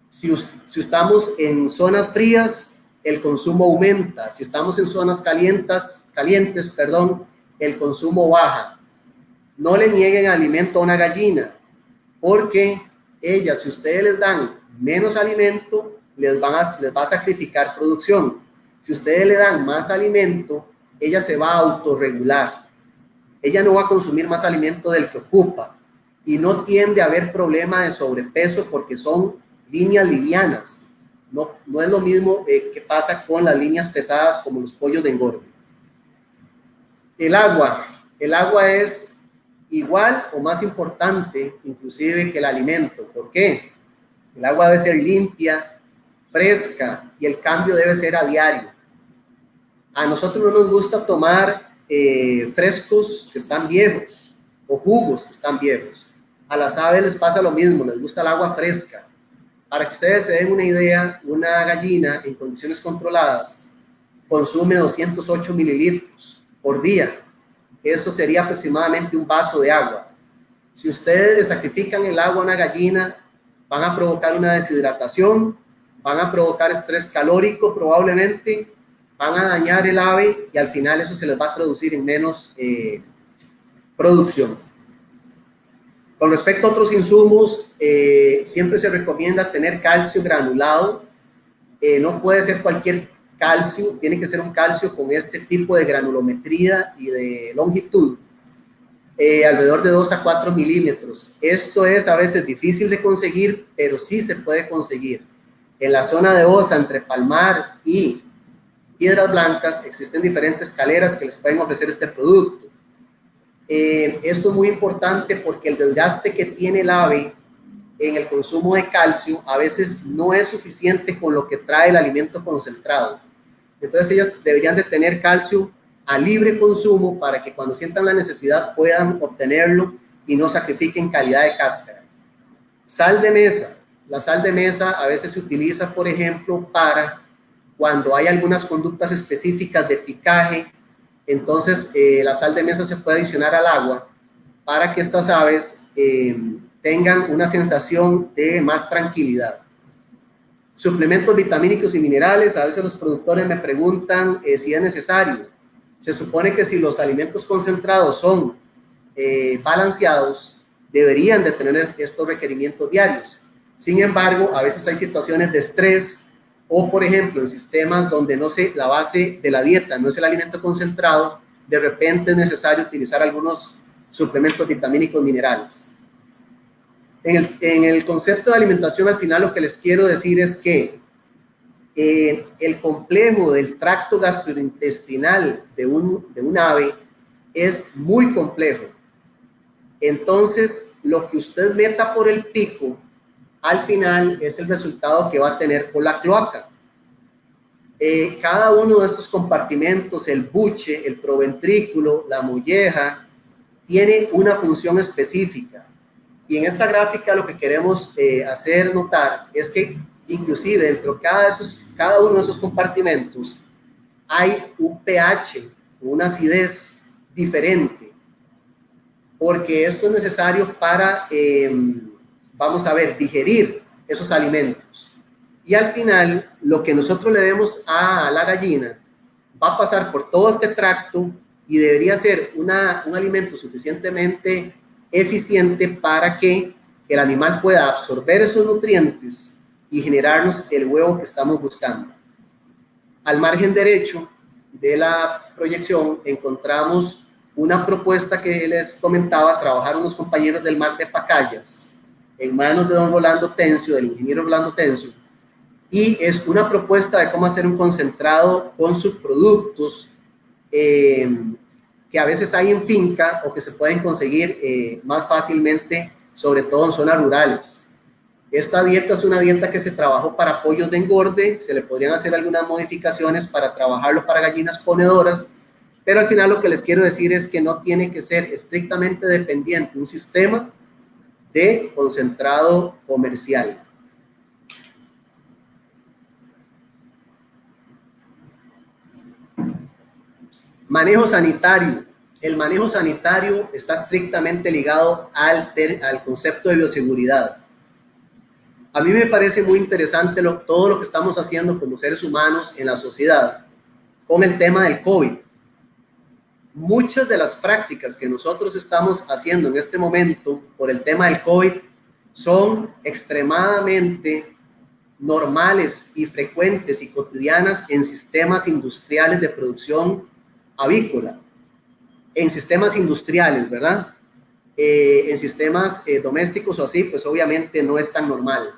si estamos en zonas frías, el consumo aumenta. Si estamos en zonas calientes, el consumo baja. No le nieguen alimento a una gallina, porque ellas, si ustedes les dan menos alimento, les va a sacrificar producción. Si ustedes le dan más alimento, ella se va a autorregular. Ella no va a consumir más alimento del que ocupa. Y no tiende a haber problema de sobrepeso porque son líneas livianas. No es lo mismo que pasa con las líneas pesadas como los pollos de engorde. El agua es igual o más importante inclusive que el alimento. ¿Por qué? El agua debe ser limpia, fresca, y el cambio debe ser a diario. A nosotros no nos gusta tomar frescos que están viejos o jugos que están viejos. A las aves les pasa lo mismo, les gusta el agua fresca. Para que ustedes se den una idea, una gallina en condiciones controladas consume 208 mililitros por día. Eso sería aproximadamente un vaso de agua. Si ustedes le sacrifican el agua a una gallina, van a provocar una deshidratación, van a provocar estrés calórico probablemente, van a dañar el ave y al final eso se les va a traducir en menos producción. Con respecto a otros insumos, siempre se recomienda tener calcio granulado. No puede ser cualquier calcio, tiene que ser un calcio con este tipo de granulometría y de longitud, alrededor de 2 a 4 milímetros. Esto es a veces difícil de conseguir, pero sí se puede conseguir. En la zona de Osa, entre Palmar y Piedras Blancas, existen diferentes caleras que les pueden ofrecer este producto. Esto es muy importante porque el desgaste que tiene el ave en el consumo de calcio a veces no es suficiente con lo que trae el alimento concentrado. Entonces ellas deberían de tener calcio a libre consumo para que cuando sientan la necesidad puedan obtenerlo y no sacrifiquen calidad de cáscara. Sal de mesa. La sal de mesa a veces se utiliza, por ejemplo, para cuando hay algunas conductas específicas de picaje. Entonces la sal de mesa se puede adicionar al agua para que estas aves tengan una sensación de más tranquilidad. Suplementos vitamínicos y minerales, a veces los productores me preguntan si es necesario. Se supone que si los alimentos concentrados son balanceados, deberían de tener estos requerimientos diarios. Sin embargo, a veces hay situaciones de estrés o, por ejemplo, en sistemas donde la base de la dieta no es el alimento concentrado, de repente es necesario utilizar algunos suplementos vitamínicos minerales. En el concepto de alimentación, al final lo que les quiero decir es que el complejo del tracto gastrointestinal de un ave es muy complejo. Entonces, lo que usted meta por el pico, al final es el resultado que va a tener por la cloaca. Cada uno de estos compartimentos, el buche, el proventrículo, la molleja, tiene una función específica. Y en esta gráfica lo que queremos hacer notar es que inclusive dentro de cada uno de esos compartimentos hay un pH, una acidez diferente, porque esto es necesario para, vamos a ver, digerir esos alimentos. Y al final, lo que nosotros le demos a la gallina va a pasar por todo este tracto y debería ser un alimento suficientemente eficiente para que el animal pueda absorber esos nutrientes y generarnos el huevo que estamos buscando. Al margen derecho de la proyección encontramos una propuesta que les comentaba, trabajar unos compañeros del MAC de Pacayas, en manos de don Rolando Tencio, del ingeniero Rolando Tencio, y es una propuesta de cómo hacer un concentrado con subproductos que a veces hay en finca o que se pueden conseguir más fácilmente, sobre todo en zonas rurales. Esta dieta es una dieta que se trabajó para pollos de engorde, se le podrían hacer algunas modificaciones para trabajarlo para gallinas ponedoras, pero al final lo que les quiero decir es que no tiene que ser estrictamente dependiente de un sistema de concentrado comercial. Manejo sanitario. El manejo sanitario está estrictamente ligado al concepto de bioseguridad. A mí me parece muy interesante todo lo que estamos haciendo como seres humanos en la sociedad con el tema del COVID. Muchas de las prácticas que nosotros estamos haciendo en este momento por el tema del COVID son extremadamente normales y frecuentes y cotidianas en sistemas industriales de producción avícola, en sistemas industriales, ¿verdad? En sistemas domésticos o así, pues obviamente no es tan normal.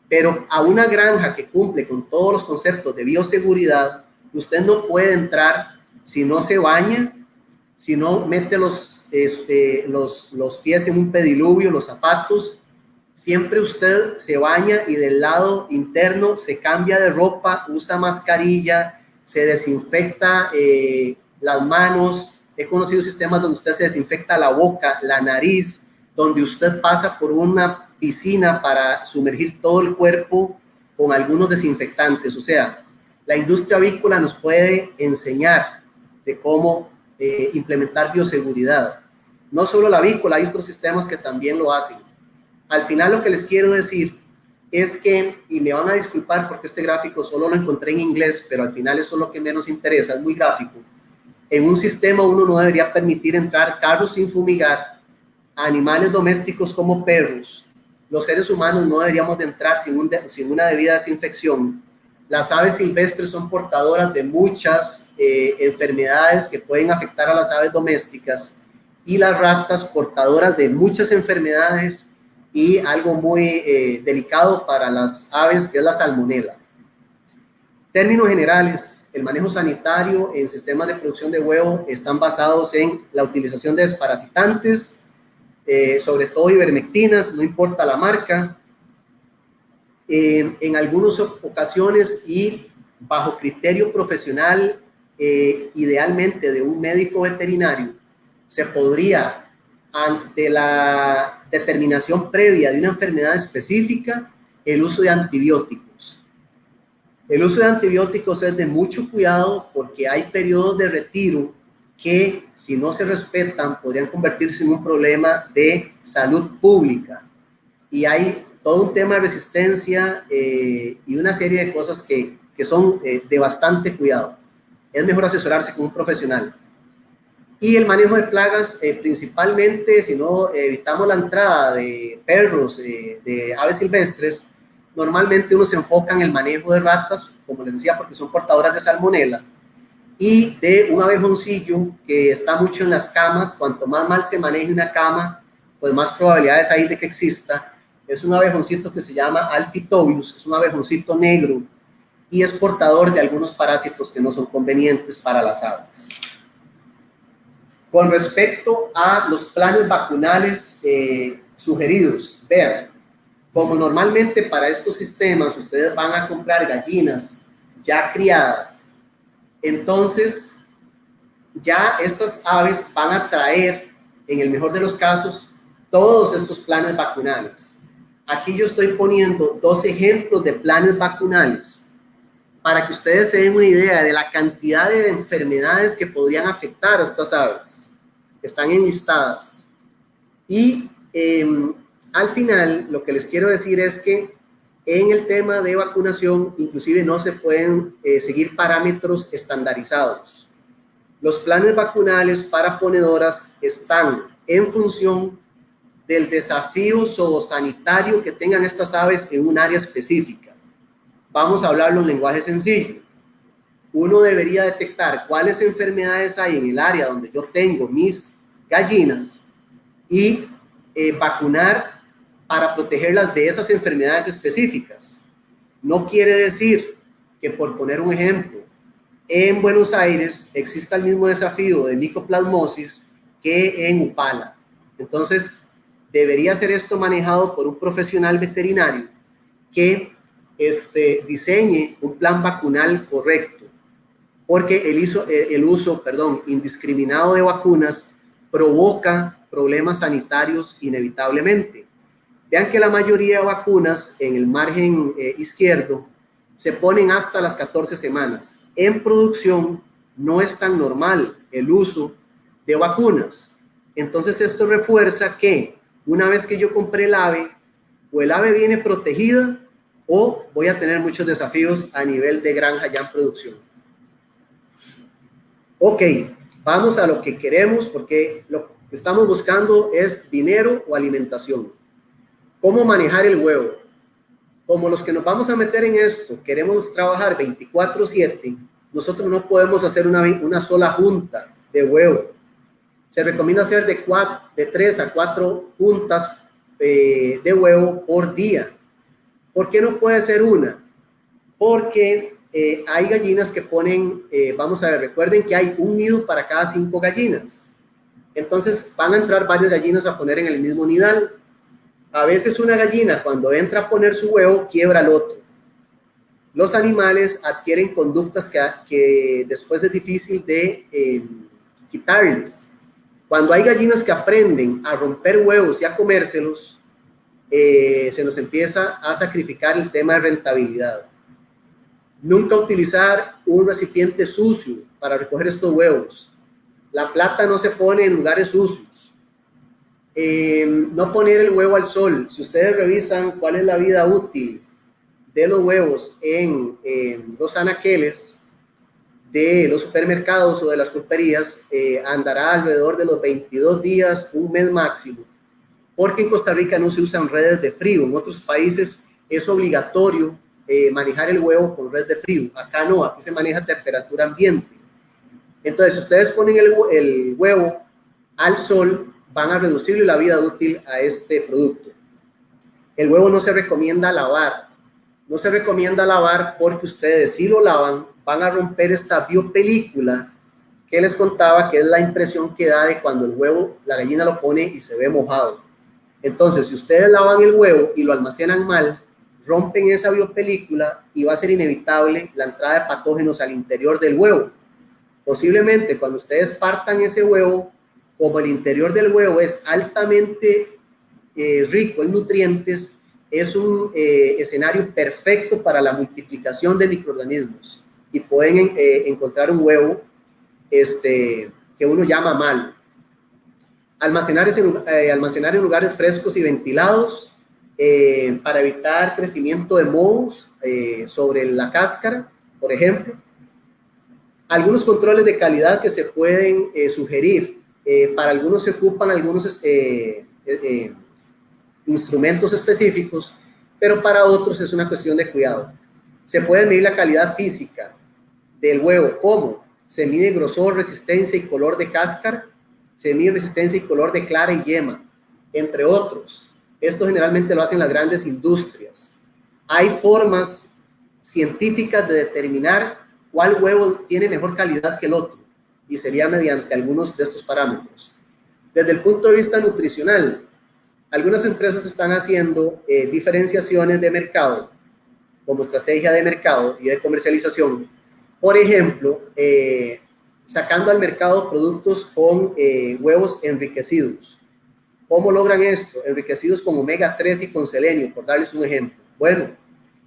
Pero a una granja que cumple con todos los conceptos de bioseguridad, usted no puede entrar si no se baña, si no mete los pies en un pediluvio, los zapatos. Siempre usted se baña y del lado interno se cambia de ropa, usa mascarilla, se desinfecta las manos. He conocido sistemas donde usted se desinfecta la boca, la nariz, donde usted pasa por una piscina para sumergir todo el cuerpo con algunos desinfectantes. O sea, la industria avícola nos puede enseñar de cómo implementar bioseguridad. No solo la avícola, hay otros sistemas que también lo hacen. Al final lo que les quiero decir es que, y me van a disculpar porque este gráfico solo lo encontré en inglés, pero al final eso es lo que menos interesa, es muy gráfico. En un sistema uno no debería permitir entrar carros sin fumigar, animales domésticos como perros. Los seres humanos no deberíamos de entrar sin una debida desinfección. Las aves silvestres son portadoras de muchas enfermedades que pueden afectar a las aves domésticas, y las ratas portadoras de muchas enfermedades y algo muy delicado para las aves, que es la salmonela. Términos generales, el manejo sanitario en sistemas de producción de huevo están basados en la utilización de desparasitantes, sobre todo ivermectinas, no importa la marca, en algunas ocasiones y bajo criterio profesional, idealmente de un médico veterinario, se podría, ante la determinación previa de una enfermedad específica, el uso de antibióticos. El uso de antibióticos es de mucho cuidado porque hay periodos de retiro que, si no se respetan, podrían convertirse en un problema de salud pública. Y hay todo un tema de resistencia y una serie de cosas que son de bastante cuidado. Es mejor asesorarse con un profesional. Y el manejo de plagas, principalmente, si no evitamos la entrada de perros, de aves silvestres, normalmente uno se enfoca en el manejo de ratas, como les decía, porque son portadoras de salmonela, y de un abejoncillo que está mucho en las camas. Cuanto más mal se maneje una cama, pues más probabilidades hay de que exista. Es un abejoncito que se llama Alphitobius, es un abejoncito negro, y es portador de algunos parásitos que no son convenientes para las aves. Con respecto a los planes vacunales sugeridos, vean, como normalmente para estos sistemas ustedes van a comprar gallinas ya criadas, entonces ya estas aves van a traer, en el mejor de los casos, todos estos planes vacunales. Aquí yo estoy poniendo dos ejemplos de planes vacunales para que ustedes se den una idea de la cantidad de enfermedades que podrían afectar a estas aves. Están enlistadas. Y al final lo que les quiero decir es que En el tema de vacunación, inclusive no se pueden seguir parámetros estandarizados. Los planes vacunales para ponedoras están en función del desafío zoosanitario que tengan estas aves en un área específica. Vamos a hablarlo en lenguaje sencillo. Uno debería detectar cuáles enfermedades hay en el área donde yo tengo mis gallinas y vacunar para protegerlas de esas enfermedades específicas. No quiere decir que, por poner un ejemplo, en Buenos Aires exista el mismo desafío de micoplasmosis que en Upala. Entonces, debería ser esto manejado por un profesional veterinario que diseñe un plan vacunal correcto, porque el uso indiscriminado de vacunas provoca problemas sanitarios inevitablemente. Vean que la mayoría de vacunas en el margen izquierdo se ponen hasta las 14 semanas. En producción no es tan normal el uso de vacunas. Entonces esto refuerza que una vez que yo compré el ave, o el ave viene protegida o voy a tener muchos desafíos a nivel de granja ya en producción. Ok, vamos a lo que queremos, porque lo que estamos buscando es dinero o alimentación. ¿Cómo manejar el huevo? Como los que nos vamos a meter en esto queremos trabajar 24/7, nosotros no podemos hacer una sola junta de huevo. Se recomienda hacer de 3 a 4 juntas de huevo por día. ¿Por qué no puede ser una? Porque hay gallinas que ponen, vamos a ver, recuerden que hay un nido para cada 5 gallinas. Entonces van a entrar varias gallinas a poner en el mismo nidal. A veces una gallina, cuando entra a poner su huevo, quiebra el otro. Los animales adquieren conductas que después es difícil de quitarles. Cuando hay gallinas que aprenden a romper huevos y a comérselos, se nos empieza a sacrificar el tema de rentabilidad. Nunca utilizar un recipiente sucio para recoger estos huevos. La plata no se pone en lugares sucios. No poner el huevo al sol. Si ustedes revisan cuál es la vida útil de los huevos en los anaqueles de los supermercados o de las pulperías, andará alrededor de los 22 días, un mes máximo, porque en Costa Rica no se usan redes de frío. En otros países es obligatorio manejar el huevo con red de frío. Acá no, aquí se maneja temperatura ambiente. Entonces, si ustedes ponen el huevo al sol, van a reducirle la vida útil a este producto. El huevo no se recomienda lavar. No se recomienda lavar porque ustedes, si lo lavan, van a romper esta biopelícula que les contaba, que es la impresión que da de cuando el huevo, la gallina lo pone y se ve mojado. Entonces, si ustedes lavan el huevo y lo almacenan mal, rompen esa biopelícula y va a ser inevitable la entrada de patógenos al interior del huevo. Posiblemente cuando ustedes partan ese huevo, como el interior del huevo es altamente rico en nutrientes, es un escenario perfecto para la multiplicación de microorganismos y pueden encontrar un huevo que uno llama malo. Almacenar en lugares frescos y ventilados para evitar crecimiento de mohos sobre la cáscara, por ejemplo. Algunos controles de calidad que se pueden sugerir. Para algunos se ocupan algunos instrumentos específicos, pero para otros es una cuestión de cuidado. Se puede medir la calidad física del huevo. ¿Cómo? Se mide grosor, resistencia y color de cáscara, se mide resistencia y color de clara y yema, entre otros. Esto generalmente lo hacen las grandes industrias. Hay formas científicas de determinar cuál huevo tiene mejor calidad que el otro, y sería mediante algunos de estos parámetros. Desde el punto de vista nutricional, algunas empresas están haciendo diferenciaciones de mercado como estrategia de mercado y de comercialización. Por ejemplo, sacando al mercado productos con huevos enriquecidos. ¿Cómo logran esto? Enriquecidos con omega 3 y con selenio, por darles un ejemplo. Bueno,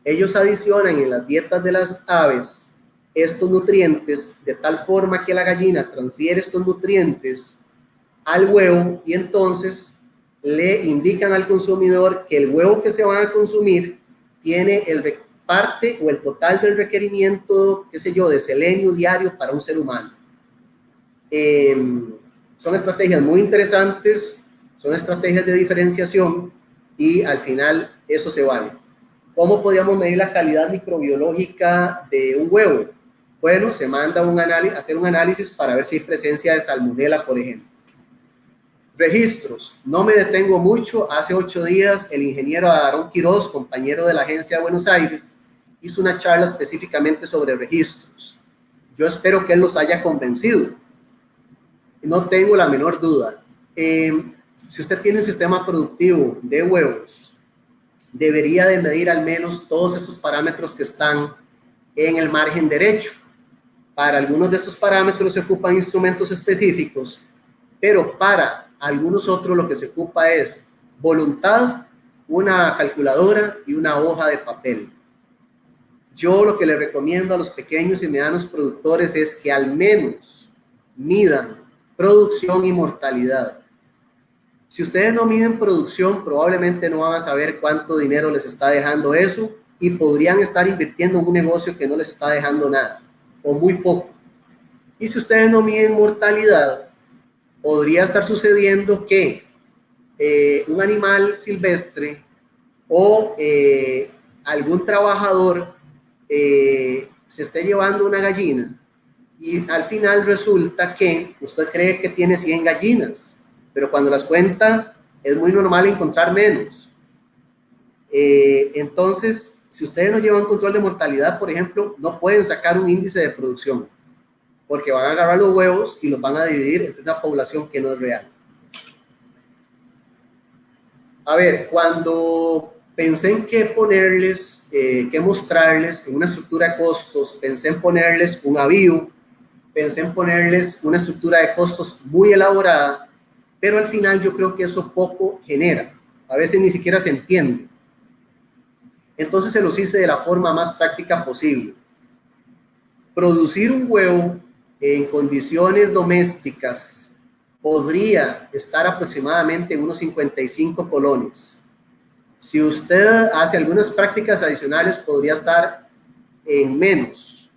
ellos adicionan en las dietas de las aves estos nutrientes de tal forma que la gallina transfiere estos nutrientes al huevo y entonces le indican al consumidor que el huevo que se van a consumir tiene parte o el total del requerimiento, qué sé yo, de selenio diario para un ser humano. Son estrategias muy interesantes, son estrategias de diferenciación y al final eso se vale. ¿Cómo podríamos medir la calidad microbiológica de un huevo? Bueno, se manda hacer un análisis para ver si hay presencia de salmonela, por ejemplo. Registros, no me detengo mucho. Hace 8 días el ingeniero Aarón Quiroz, compañero de la Agencia de Buenos Aires, hizo una charla específicamente sobre registros. Yo espero que él los haya convencido. No tengo la menor duda. Si usted tiene un sistema productivo de huevos, debería de medir al menos todos estos parámetros que están en el margen derecho. Para algunos de estos parámetros se ocupan instrumentos específicos, pero para algunos otros lo que se ocupa es voluntad, una calculadora y una hoja de papel. Yo lo que le recomiendo a los pequeños y medianos productores es que al menos midan producción y mortalidad. Si ustedes no miden producción, probablemente no van a saber cuánto dinero les está dejando eso y podrían estar invirtiendo en un negocio que no les está dejando nada o muy poco. Y si ustedes no miden mortalidad, podría estar sucediendo que un animal silvestre o algún trabajador se esté llevando una gallina y al final resulta que usted cree que tiene 100 gallinas, pero cuando las cuenta es muy normal encontrar menos. Entonces, si ustedes no llevan control de mortalidad, por ejemplo, no pueden sacar un índice de producción, porque van a agarrar los huevos y los van a dividir entre una población que no es real. A ver, cuando pensé en qué ponerles, qué mostrarles en una estructura de costos, pensé en ponerles un aviso, pensé en ponerles una estructura de costos muy elaborada, pero al final yo creo que eso poco genera. A veces ni siquiera se entiende. Entonces se los hice de la forma más práctica posible. Producir un huevo en condiciones domésticas podría estar aproximadamente en unos 55 colones. Si usted hace algunas prácticas adicionales, podría estar en menos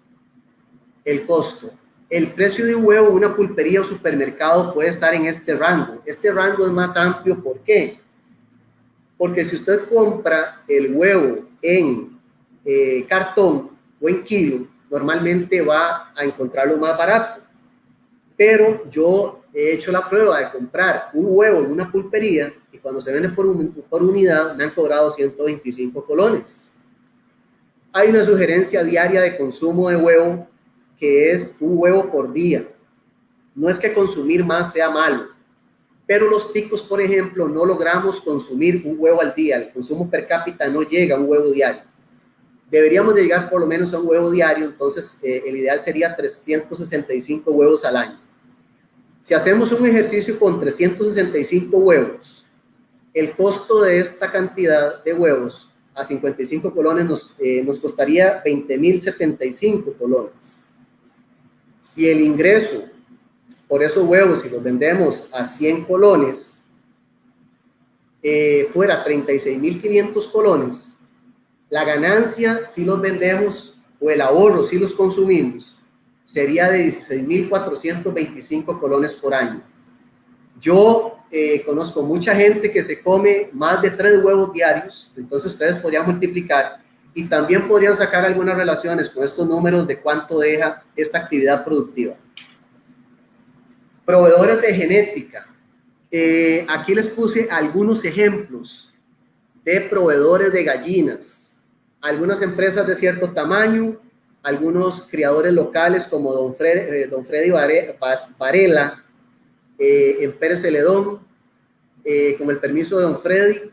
el costo. El precio de un huevo en una pulpería o supermercado puede estar en este rango. Este rango es más amplio. ¿Por qué? Porque si usted compra el huevo en cartón o en kilo, normalmente va a encontrarlo más barato. Pero yo he hecho la prueba de comprar un huevo en una pulpería y cuando se vende por unidad me han cobrado 125 colones. Hay una sugerencia diaria de consumo de huevo que es un huevo por día. No es que consumir más sea malo, pero los ticos, por ejemplo, no logramos consumir un huevo al día. El consumo per cápita no llega a un huevo diario. Deberíamos de llegar por lo menos a un huevo diario, entonces el ideal sería 365 huevos al año. Si hacemos un ejercicio con 365 huevos, el costo de esta cantidad de huevos a 55 colones nos costaría 20.075 colones. Si el ingreso por esos huevos, si los vendemos a 100 colones, fuera 36.500 colones, la ganancia si los vendemos o el ahorro si los consumimos sería de 16.425 colones por año. Yo conozco mucha gente que se come más de 3 huevos diarios, entonces ustedes podrían multiplicar y también podrían sacar algunas relaciones con estos números de cuánto deja esta actividad productiva. Proveedores de genética. Aquí les puse algunos ejemplos de proveedores de gallinas. Algunas empresas de cierto tamaño, algunos criadores locales como Don Freddy Varela, en Pérez Celedón, con el permiso de Don Freddy,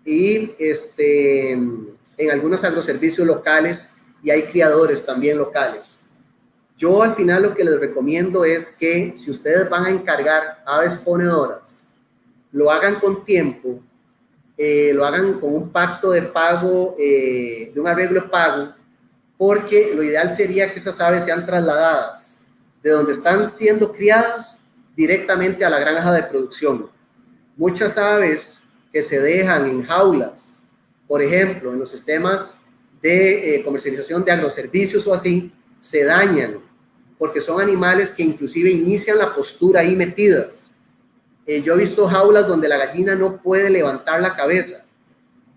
y en algunos agroservicios locales, y hay criadores también locales. Yo al final lo que les recomiendo es que si ustedes van a encargar aves ponedoras, lo hagan con tiempo, lo hagan con un pacto de pago, de un arreglo de pago, porque lo ideal sería que esas aves sean trasladadas de donde están siendo criadas directamente a la granja de producción. Muchas aves que se dejan en jaulas Por ejemplo, en los sistemas de comercialización de agroservicios o así, se dañan, porque son animales que inclusive inician la postura ahí metidas. Yo he visto jaulas donde la gallina no puede levantar la cabeza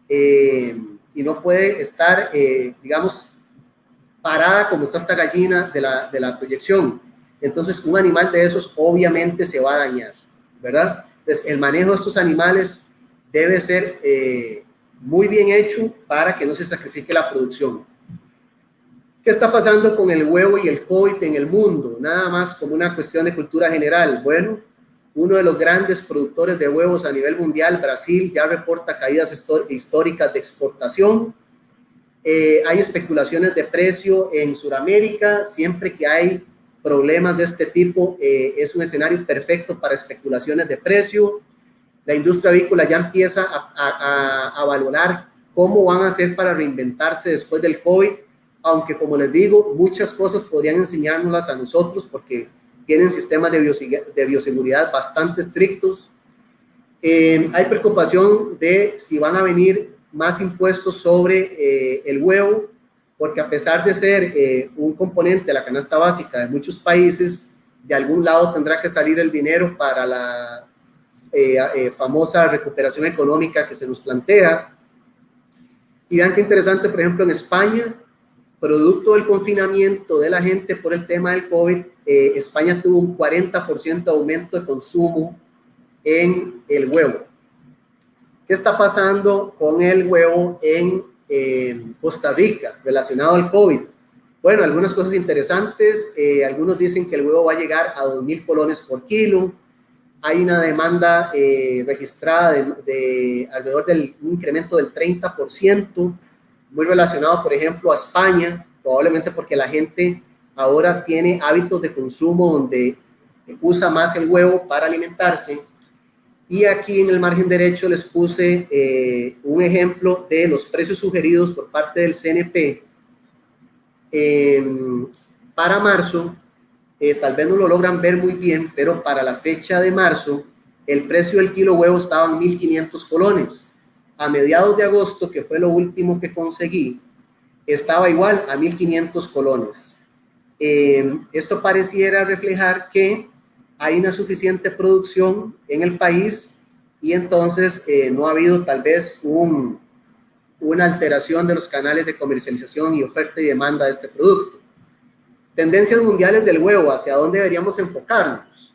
y no puede estar, digamos, parada como está esta gallina de la proyección. Entonces, un animal de esos obviamente se va a dañar, ¿verdad? Entonces, el manejo de estos animales debe ser muy bien hecho para que no se sacrifique la producción. ¿Qué está pasando con el huevo y el COVID en el mundo? Nada más como una cuestión de cultura general. Bueno, uno de los grandes productores de huevos a nivel mundial, Brasil, ya reporta caídas históricas de exportación. Hay especulaciones de precio en Sudamérica. Siempre que hay problemas de este tipo, es un escenario perfecto para especulaciones de precio. La industria avícola ya empieza a valorar cómo van a hacer para reinventarse después del COVID, aunque como les digo, muchas cosas podrían enseñárnoslas a nosotros porque tienen sistemas de bioseguridad bastante estrictos. Hay preocupación de si van a venir más impuestos sobre el huevo, porque a pesar de ser un componente de la canasta básica de muchos países, de algún lado tendrá que salir el dinero para la famosa recuperación económica que se nos plantea. Y vean qué interesante, por ejemplo, en España, producto del confinamiento de la gente por el tema del COVID, España tuvo un 40% de aumento de consumo en el huevo. ¿Qué está pasando con el huevo en Costa Rica relacionado al COVID? Bueno, algunas cosas interesantes. Algunos dicen que el huevo va a llegar a 2.000 colones por kilo. Hay una demanda registrada de alrededor del un incremento del 30%, muy relacionado, por ejemplo, a España, probablemente porque la gente ahora tiene hábitos de consumo donde usa más el huevo para alimentarse. Y aquí en el margen derecho les puse un ejemplo de los precios sugeridos por parte del CNP para marzo. Tal vez no lo logran ver muy bien, pero para la fecha de marzo, el precio del kilo huevo estaba en 1.500 colones. A mediados de agosto, que fue lo último que conseguí, estaba igual a 1.500 colones. Esto pareciera reflejar que hay una suficiente producción en el país y entonces no ha habido tal vez una alteración de los canales de comercialización y oferta y demanda de este producto. Tendencias mundiales del huevo, ¿hacia dónde deberíamos enfocarnos?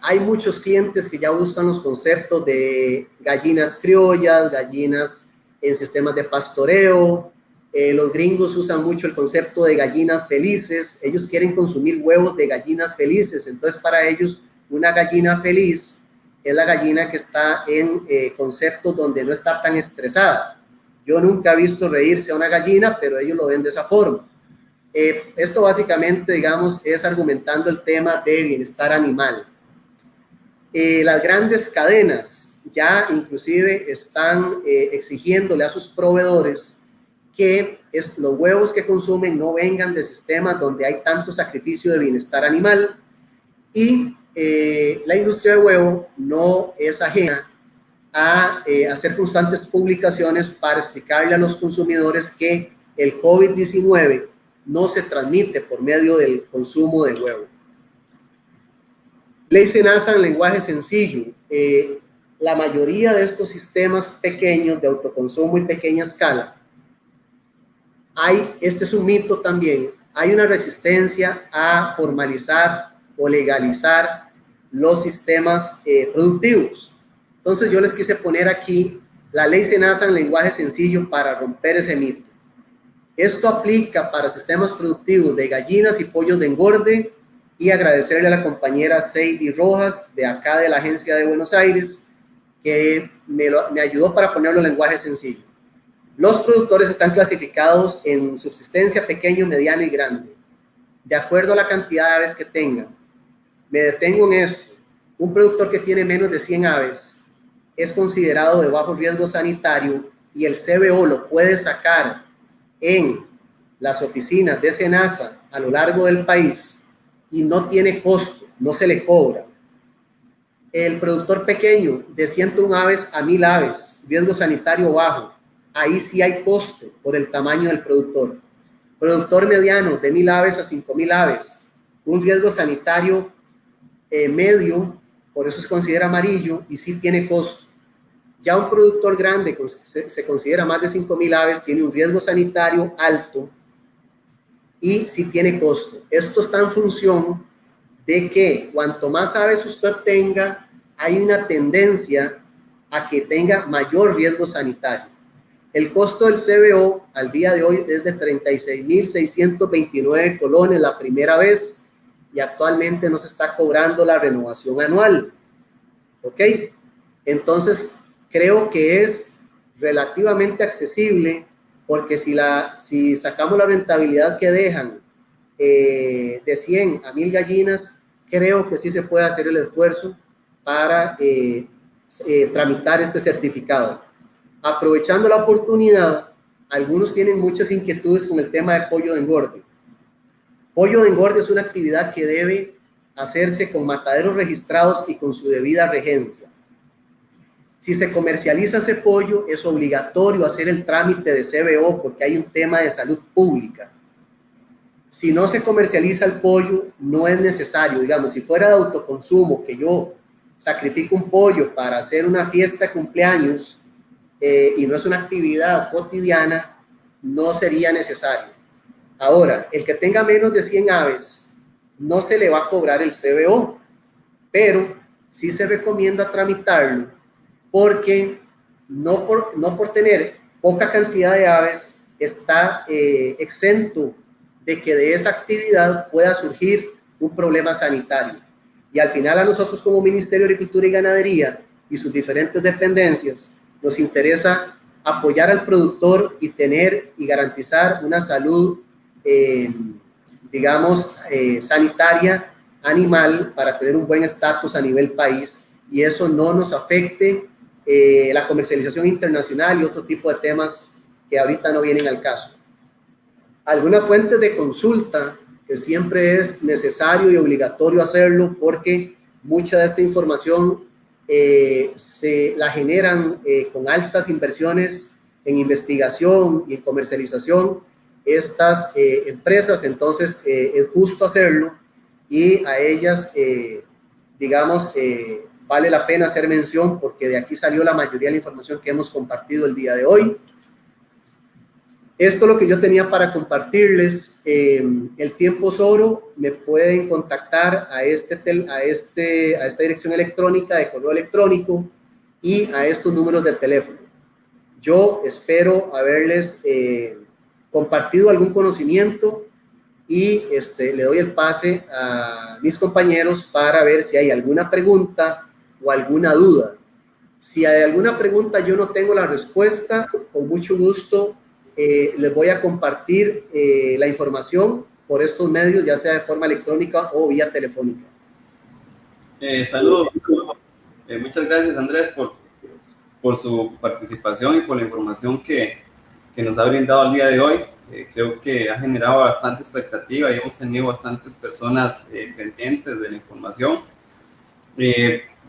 Hay muchos clientes que ya buscan los conceptos de gallinas criollas, gallinas en sistemas de pastoreo. Los gringos usan mucho el concepto de gallinas felices. Ellos quieren consumir huevos de gallinas felices. Entonces, para ellos, una gallina feliz es la gallina que está en conceptos donde no está tan estresada. Yo nunca he visto reírse a una gallina, pero ellos lo ven de esa forma. Esto básicamente, digamos, es argumentando el tema de bienestar animal. Las grandes cadenas ya inclusive están exigiéndole a sus proveedores que los huevos que consumen no vengan de sistemas donde hay tanto sacrificio de bienestar animal, y la industria del huevo no es ajena a hacer constantes publicaciones para explicarle a los consumidores que el COVID-19 no se transmite por medio del consumo de huevo. Ley SENASA en lenguaje sencillo. La mayoría de estos sistemas pequeños de autoconsumo y pequeña escala, este es un mito también, hay una resistencia a formalizar o legalizar los sistemas productivos. Entonces yo les quise poner aquí la ley SENASA en lenguaje sencillo para romper ese mito. Esto aplica para sistemas productivos de gallinas y pollos de engorde, y agradecerle a la compañera Seidy Rojas de acá de la agencia de Buenos Aires que me ayudó para ponerlo en lenguaje sencillo. Los productores están clasificados en subsistencia, pequeño, mediano y grande, de acuerdo a la cantidad de aves que tengan. Me detengo en esto. Un productor que tiene menos de 100 aves es considerado de bajo riesgo sanitario y el CBO lo puede sacar en las oficinas de SENASA a lo largo del país y no tiene costo, no se le cobra. El productor pequeño de 101 aves a 1.000 aves riesgo sanitario bajo, ahí sí hay costo por el tamaño del productor. Productor mediano, de 1.000 aves a 5.000 aves, un riesgo sanitario medio, por eso se considera amarillo y sí tiene costo. Ya un productor grande, se considera más de 5.000 aves, tiene un riesgo sanitario alto y sí tiene costo. Esto está en función de que cuanto más aves usted tenga, hay una tendencia a que tenga mayor riesgo sanitario. El costo del CBO al día de hoy es de 36.629 colones la primera vez y actualmente no se está cobrando la renovación anual. ¿Ok? Entonces, creo que es relativamente accesible porque si sacamos la rentabilidad que dejan de 100 a 1.000 gallinas, creo que sí se puede hacer el esfuerzo para tramitar este certificado. Aprovechando la oportunidad, algunos tienen muchas inquietudes con el tema de pollo de engorde. Pollo de engorde es una actividad que debe hacerse con mataderos registrados y con su debida regencia. Si se comercializa ese pollo, es obligatorio hacer el trámite de CBO porque hay un tema de salud pública. Si no se comercializa el pollo, no es necesario. Digamos, si fuera de autoconsumo, que yo sacrifico un pollo para hacer una fiesta de cumpleaños y no es una actividad cotidiana, no sería necesario. Ahora, el que tenga menos de 100 aves, no se le va a cobrar el CBO, pero sí se recomienda tramitarlo porque no por tener poca cantidad de aves está exento de que de esa actividad pueda surgir un problema sanitario. Y al final a nosotros como Ministerio de Agricultura y Ganadería y sus diferentes dependencias nos interesa apoyar al productor y tener y garantizar una salud, sanitaria animal para tener un buen estatus a nivel país y eso no nos afecte la comercialización internacional y otro tipo de temas que ahorita no vienen al caso. Algunas fuentes de consulta, que siempre es necesario y obligatorio hacerlo porque mucha de esta información se la generan con altas inversiones en investigación y en comercialización estas empresas, entonces es justo hacerlo y a ellas, vale la pena hacer mención porque de aquí salió la mayoría de la información que hemos compartido el día de hoy. Esto es lo que yo tenía para compartirles. El tiempo es oro. Me pueden contactar a esta dirección electrónica de correo electrónico y a estos números de teléfono. Yo espero haberles compartido algún conocimiento y le doy el pase a mis compañeros para ver si hay alguna pregunta o alguna duda. Si hay alguna pregunta yo no tengo la respuesta, con mucho gusto les voy a compartir la información por estos medios, ya sea de forma electrónica o vía telefónica. Saludos. Muchas gracias, Andrés, por su participación y por la información que nos ha brindado el día de hoy. Creo que ha generado bastante expectativa y hemos tenido bastantes personas pendientes de la información.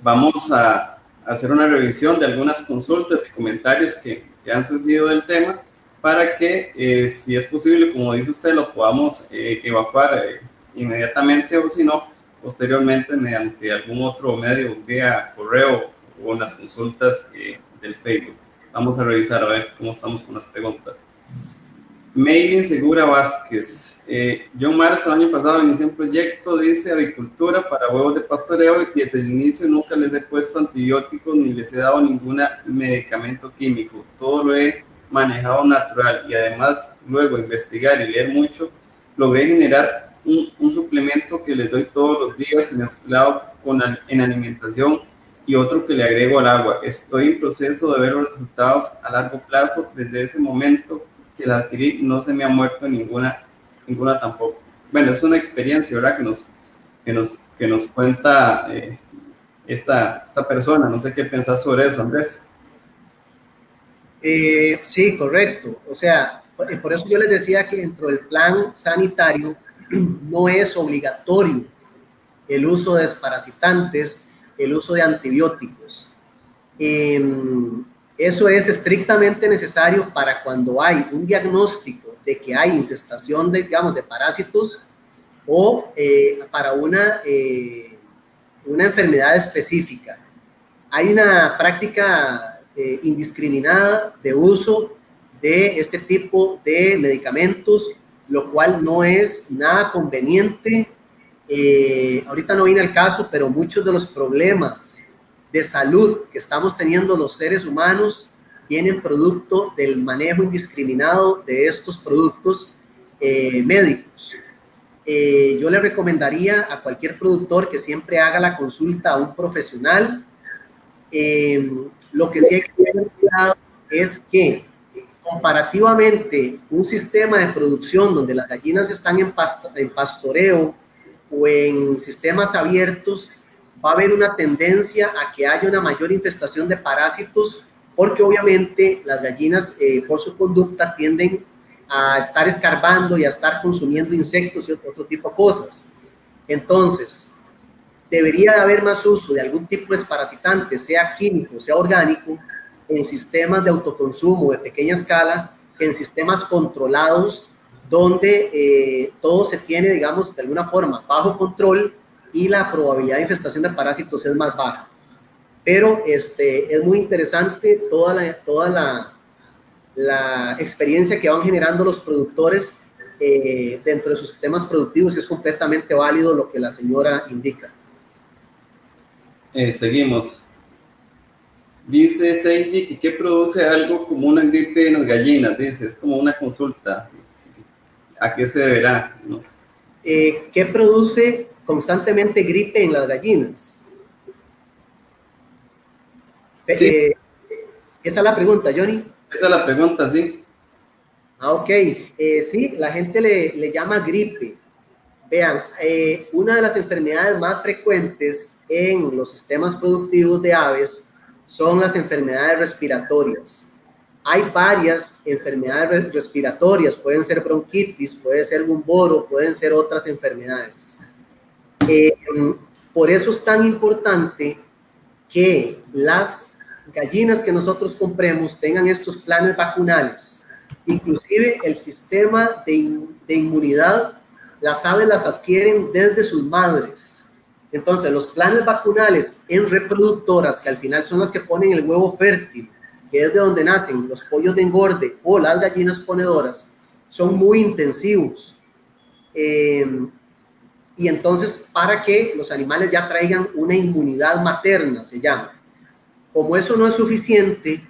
Vamos a hacer una revisión de algunas consultas y comentarios que han surgido del tema para que, si es posible, como dice usted, lo podamos evacuar inmediatamente o si no, posteriormente mediante algún otro medio, vía correo o en las consultas del Facebook. Vamos a revisar a ver cómo estamos con las preguntas. Maylin Segura Vázquez. Yo en marzo del año pasado inicié un proyecto, dice, avicultura para huevos de pastoreo y desde el inicio nunca les he puesto antibióticos ni les he dado ningún medicamento químico. Todo lo he manejado natural y además luego investigar y leer mucho, logré generar un suplemento que les doy todos los días mezclado en alimentación y otro que le agrego al agua. Estoy en proceso de ver los resultados a largo plazo. Desde ese momento que la adquirí no se me ha muerto ninguna tampoco. Bueno, es una experiencia, ¿verdad? Que nos cuenta esta persona. No sé qué pensás sobre eso, Andrés. Sí, correcto. O sea, por eso yo les decía que dentro del plan sanitario no es obligatorio el uso de desparasitantes, el uso de antibióticos. Eso es estrictamente necesario para cuando hay un diagnóstico de que hay infestación de, digamos, de parásitos o para una enfermedad específica. Hay una práctica indiscriminada de uso de este tipo de medicamentos, lo cual no es nada conveniente. Ahorita no viene el caso, pero muchos de los problemas de salud que estamos teniendo los seres humanos vienen producto del manejo indiscriminado de estos productos médicos. Yo le recomendaría a cualquier productor que siempre haga la consulta a un profesional. Lo que sí hay que tener cuidado es que comparativamente un sistema de producción donde las gallinas están en pastoreo o en sistemas abiertos, va a haber una tendencia a que haya una mayor infestación de parásitos, porque obviamente las gallinas por su conducta tienden a estar escarbando y a estar consumiendo insectos y otro tipo de cosas. Entonces, debería de haber más uso de algún tipo de desparasitante, sea químico, sea orgánico, en sistemas de autoconsumo de pequeña escala, que en sistemas controlados, donde todo se tiene, digamos, de alguna forma bajo control y la probabilidad de infestación de parásitos es más baja. Pero es muy interesante toda la experiencia que van generando los productores dentro de sus sistemas productivos, y es completamente válido lo que la señora indica. Seguimos. Dice Seiji que ¿qué produce algo como una gripe en las gallinas? Dice, es como una consulta. ¿A qué se deberá? ¿No? ¿Qué produce constantemente gripe en las gallinas? Sí. Esa es la pregunta, Johnny. Esa es la pregunta, sí. Ok. Sí, la gente le llama gripe. Vean, una de las enfermedades más frecuentes en los sistemas productivos de aves son las enfermedades respiratorias. Hay varias enfermedades respiratorias, pueden ser bronquitis, puede ser gumboro, pueden ser otras enfermedades. Por eso es tan importante que las gallinas que nosotros compremos tengan estos planes vacunales. Inclusive el sistema de inmunidad, las aves las adquieren desde sus madres. Entonces, los planes vacunales en reproductoras, que al final son las que ponen el huevo fértil, que es de donde nacen los pollos de engorde o las gallinas ponedoras, son muy intensivos. Y entonces, para que los animales ya traigan una inmunidad materna, se llama. Como eso no es suficiente,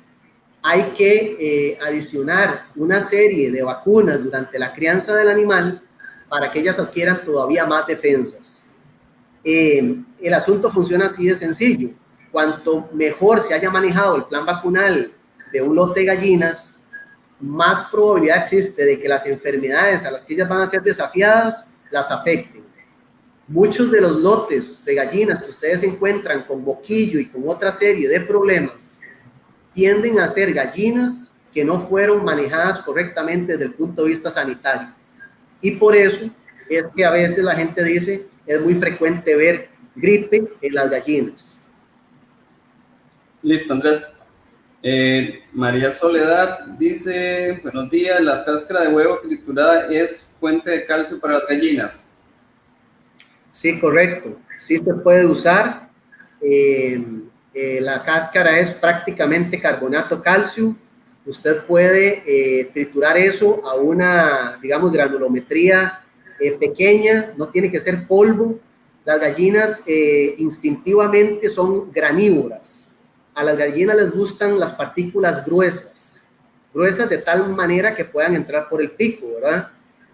hay que adicionar una serie de vacunas durante la crianza del animal para que ellas adquieran todavía más defensas. El asunto funciona así de sencillo. Cuanto mejor se haya manejado el plan vacunal de un lote de gallinas, más probabilidad existe de que las enfermedades a las que ellas van a ser desafiadas las afecten. Muchos de los lotes de gallinas que ustedes encuentran con boquillo y con otra serie de problemas tienden a ser gallinas que no fueron manejadas correctamente desde el punto de vista sanitario. Y por eso es que a veces la gente dice, es muy frecuente ver gripe en las gallinas. Listo, Andrés. María Soledad dice, buenos días, la cáscara de huevo triturada es fuente de calcio para las gallinas. Sí, correcto. Sí se puede usar. La cáscara es prácticamente carbonato calcio. Usted puede triturar eso a una, digamos, granulometría pequeña, no tiene que ser polvo. Las gallinas instintivamente son granívoras. A las gallinas les gustan las partículas gruesas de tal manera que puedan entrar por el pico, ¿verdad?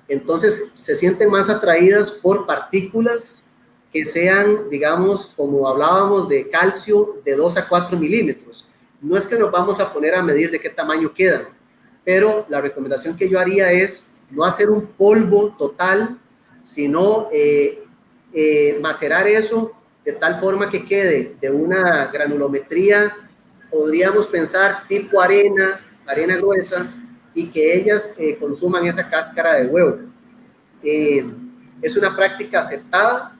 Entonces se sienten más atraídas por partículas que sean, digamos, como hablábamos de calcio, de 2 a 4 milímetros. No es que nos vamos a poner a medir de qué tamaño quedan, pero la recomendación que yo haría es no hacer un polvo total, sino macerar eso de tal forma que quede de una granulometría, podríamos pensar tipo arena gruesa, y que ellas consuman esa cáscara de huevo. Es una práctica aceptada,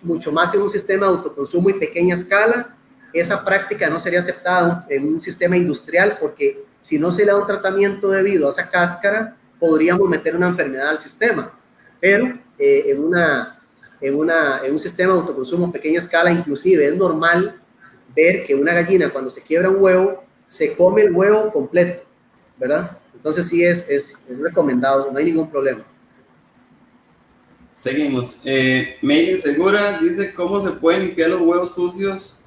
mucho más en un sistema de autoconsumo y pequeña escala, esa práctica no sería aceptada en un sistema industrial, porque si no se le da un tratamiento debido a esa cáscara, podríamos meter una enfermedad al sistema. Pero en un sistema de autoconsumo a pequeña escala, inclusive es normal ver que una gallina, cuando se quiebra un huevo, se come el huevo completo, ¿verdad? Entonces sí es recomendado, no hay ningún problema. Seguimos. Maylin Segura dice: ¿cómo se pueden limpiar los huevos sucios?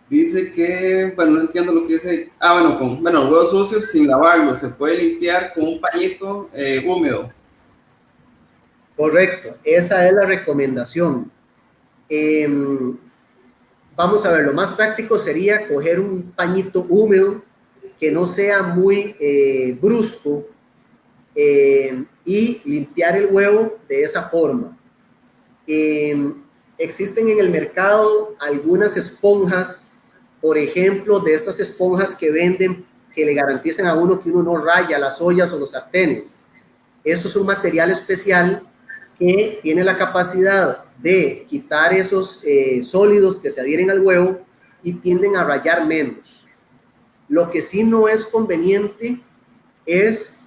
Dice que, bueno, no entiendo lo que dice. Bueno, huevos sucios sin lavarlos, se puede limpiar con un pañito húmedo. Correcto, esa es la recomendación. Vamos a ver, lo más práctico sería coger un pañito húmedo que no sea muy brusco y limpiar el huevo de esa forma. Existen en el mercado algunas esponjas, por ejemplo, de estas esponjas que venden, que le garantizan a uno que uno no raya las ollas o los sartenes. Eso es un material especial que tiene la capacidad de quitar esos sólidos que se adhieren al huevo y tienden a rayar menos. Lo que sí no es conveniente es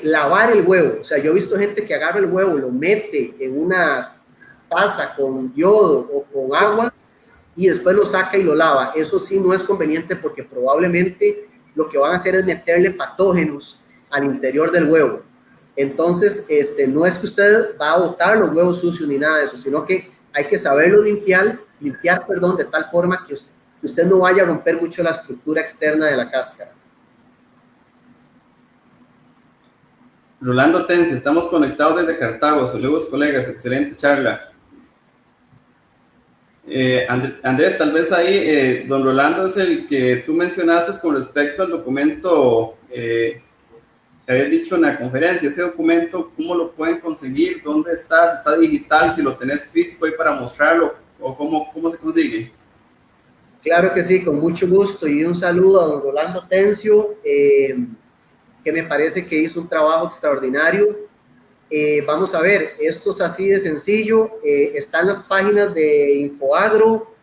lavar el huevo. O sea, yo he visto gente que agarra el huevo, lo mete en una taza con yodo o con agua y después lo saca y lo lava. Eso sí no es conveniente, porque probablemente lo que van a hacer es meterle patógenos al interior del huevo. Entonces, no es que usted va a botar los huevos sucios ni nada de eso, sino que hay que saberlo limpiar, de tal forma que usted no vaya a romper mucho la estructura externa de la cáscara. Rolando Tencio, estamos conectados desde Cartago. Saludos, colegas, excelente charla. Andrés, tal vez ahí, don Rolando es el que tú mencionaste con respecto al documento que habías dicho en la conferencia. Ese documento, ¿cómo lo pueden conseguir? ¿Dónde está? Si está digital, si lo tenés físico ahí para mostrarlo, o cómo se consigue. Claro que sí, con mucho gusto, y un saludo a don Rolando Tencio, que me parece que hizo un trabajo extraordinario. Vamos a ver, esto es así de sencillo. Están las páginas de Infoagro,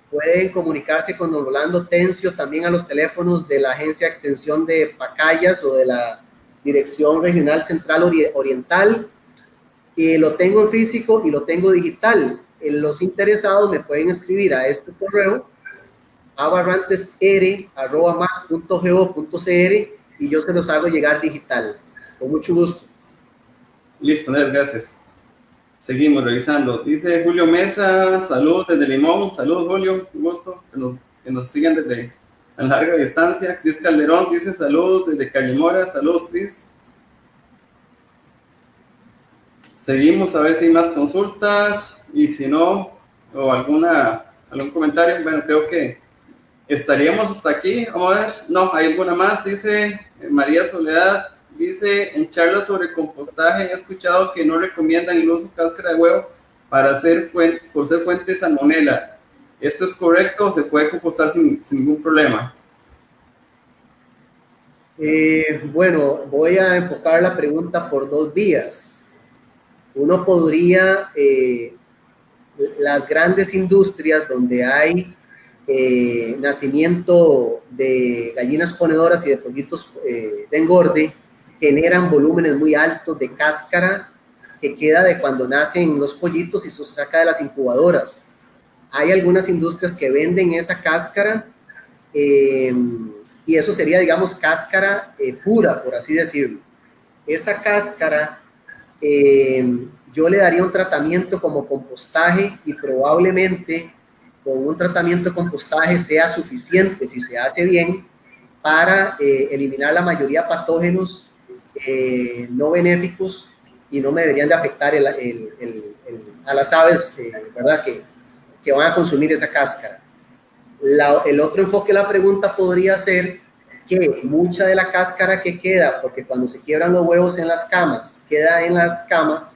pueden comunicarse con don Rolando Tencio también a los teléfonos de la Agencia de Extensión de Pacayas o de la Dirección Regional Central Oriental. Lo tengo en físico y lo tengo digital. Los interesados me pueden escribir a este correo, abarrantesr@mac.go.cr, y yo se los hago llegar digital. Con mucho gusto. Listo, Andrés, gracias. Seguimos revisando. Dice Julio Mesa: saludos desde Limón. Saludos, Julio, un gusto que nos sigan desde a larga distancia. Cris Calderón dice: saludos desde Calimora. Saludos, Cris. Seguimos a ver si hay más consultas, y si no, o algún comentario. Bueno, creo que estaríamos hasta aquí. Vamos a ver. No, hay alguna más. Dice María Soledad. Dice: en charlas sobre compostaje he escuchado que no recomiendan el uso de cáscara de huevo por ser fuente de salmonela. ¿Esto es correcto o se puede compostar sin ningún problema? Bueno, voy a enfocar la pregunta por dos vías. Uno podría, las grandes industrias donde hay nacimiento de gallinas ponedoras y de pollitos de engorde, generan volúmenes muy altos de cáscara que queda de cuando nacen los pollitos y se saca de las incubadoras. Hay algunas industrias que venden esa cáscara, y eso sería, digamos, cáscara pura, por así decirlo. Esa cáscara yo le daría un tratamiento como compostaje, y probablemente con un tratamiento de compostaje sea suficiente, si se hace bien, para eliminar la mayoría de patógenos no benéficos, y no me deberían de afectar a las aves, ¿verdad? Que van a consumir esa cáscara. El otro enfoque de la pregunta podría ser que mucha de la cáscara que queda, porque cuando se quiebran los huevos en las camas, queda en las camas,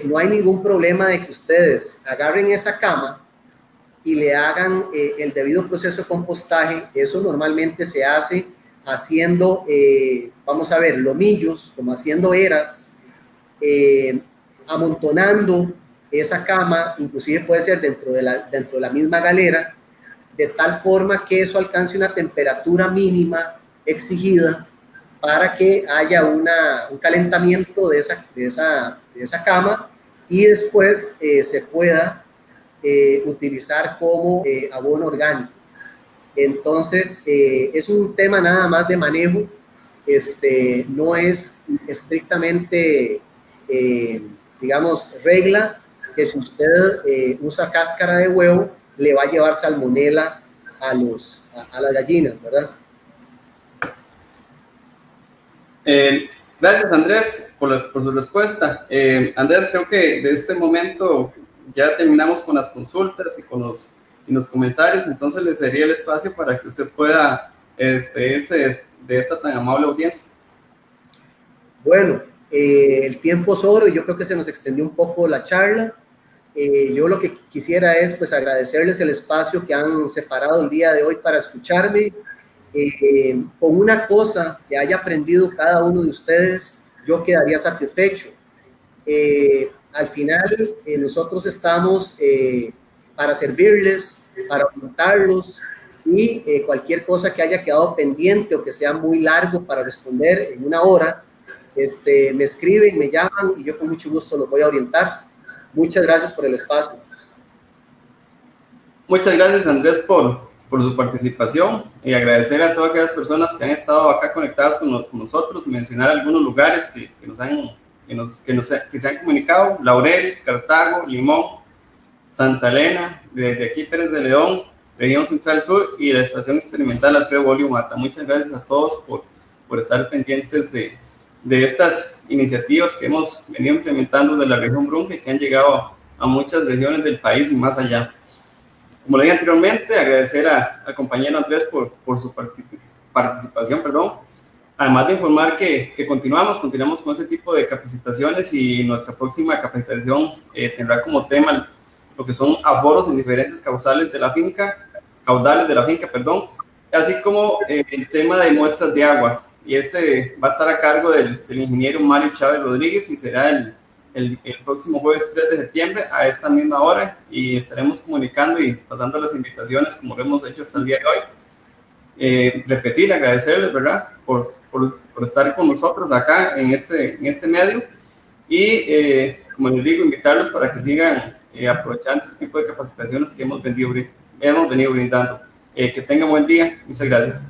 no hay ningún problema de que ustedes agarren esa cama y le hagan el debido proceso de compostaje. Eso normalmente se hace haciendo, vamos a ver, lomillos, como haciendo eras, amontonando esa cama inclusive puede ser dentro de la misma galera, de tal forma que eso alcance una temperatura mínima exigida para que haya un calentamiento de esa cama y después se pueda utilizar como abono orgánico. Entonces, es un tema nada más de manejo, no es estrictamente, digamos, regla que si usted usa cáscara de huevo, le va a llevar salmonela a las gallinas, ¿verdad? Gracias, Andrés, por su respuesta. Andrés, creo que de este momento ya terminamos con las consultas y con los comentarios, entonces le cedería el espacio para que usted pueda despedirse de esta tan amable audiencia. Bueno, el tiempo es oro y yo creo que se nos extendió un poco la charla. Yo lo que quisiera es pues agradecerles el espacio que han separado el día de hoy para escucharme. Con una cosa que haya aprendido cada uno de ustedes, yo quedaría satisfecho. Al final, nosotros estamos para servirles, para orientarlos y cualquier cosa que haya quedado pendiente o que sea muy largo para responder en una hora, me escriben, me llaman y yo con mucho gusto los voy a orientar. Muchas gracias por el espacio. Muchas gracias, Andrés, por su participación y agradecer a todas aquellas personas que han estado acá conectadas con nosotros, mencionar algunos lugares que se han comunicado: Laurel, Cartago, Limón, Santa Elena, desde aquí Pérez de León, región Central Sur y la estación experimental Alfredo Bolio Mata. Muchas gracias a todos por estar pendientes de estas iniciativas que hemos venido implementando de la región Brunque, que han llegado a muchas regiones del país y más allá. Como le dije anteriormente, agradecer al compañero Andrés por su participación, además de informar que continuamos con ese tipo de capacitaciones y nuestra próxima capacitación tendrá como tema lo que son aforos en diferentes caudales de la finca, así como el tema de muestras de agua, y va a estar a cargo del ingeniero Mario Chávez Rodríguez y será el próximo jueves 3 de septiembre a esta misma hora, y estaremos comunicando y pasando las invitaciones como lo hemos hecho hasta el día de hoy. Repetir, agradecerles, ¿verdad?, por estar con nosotros acá en este medio y, como les digo, invitarlos para que sigan aprovechando este tipo de capacitaciones que hemos venido brindando. Que tengan buen día. Muchas gracias.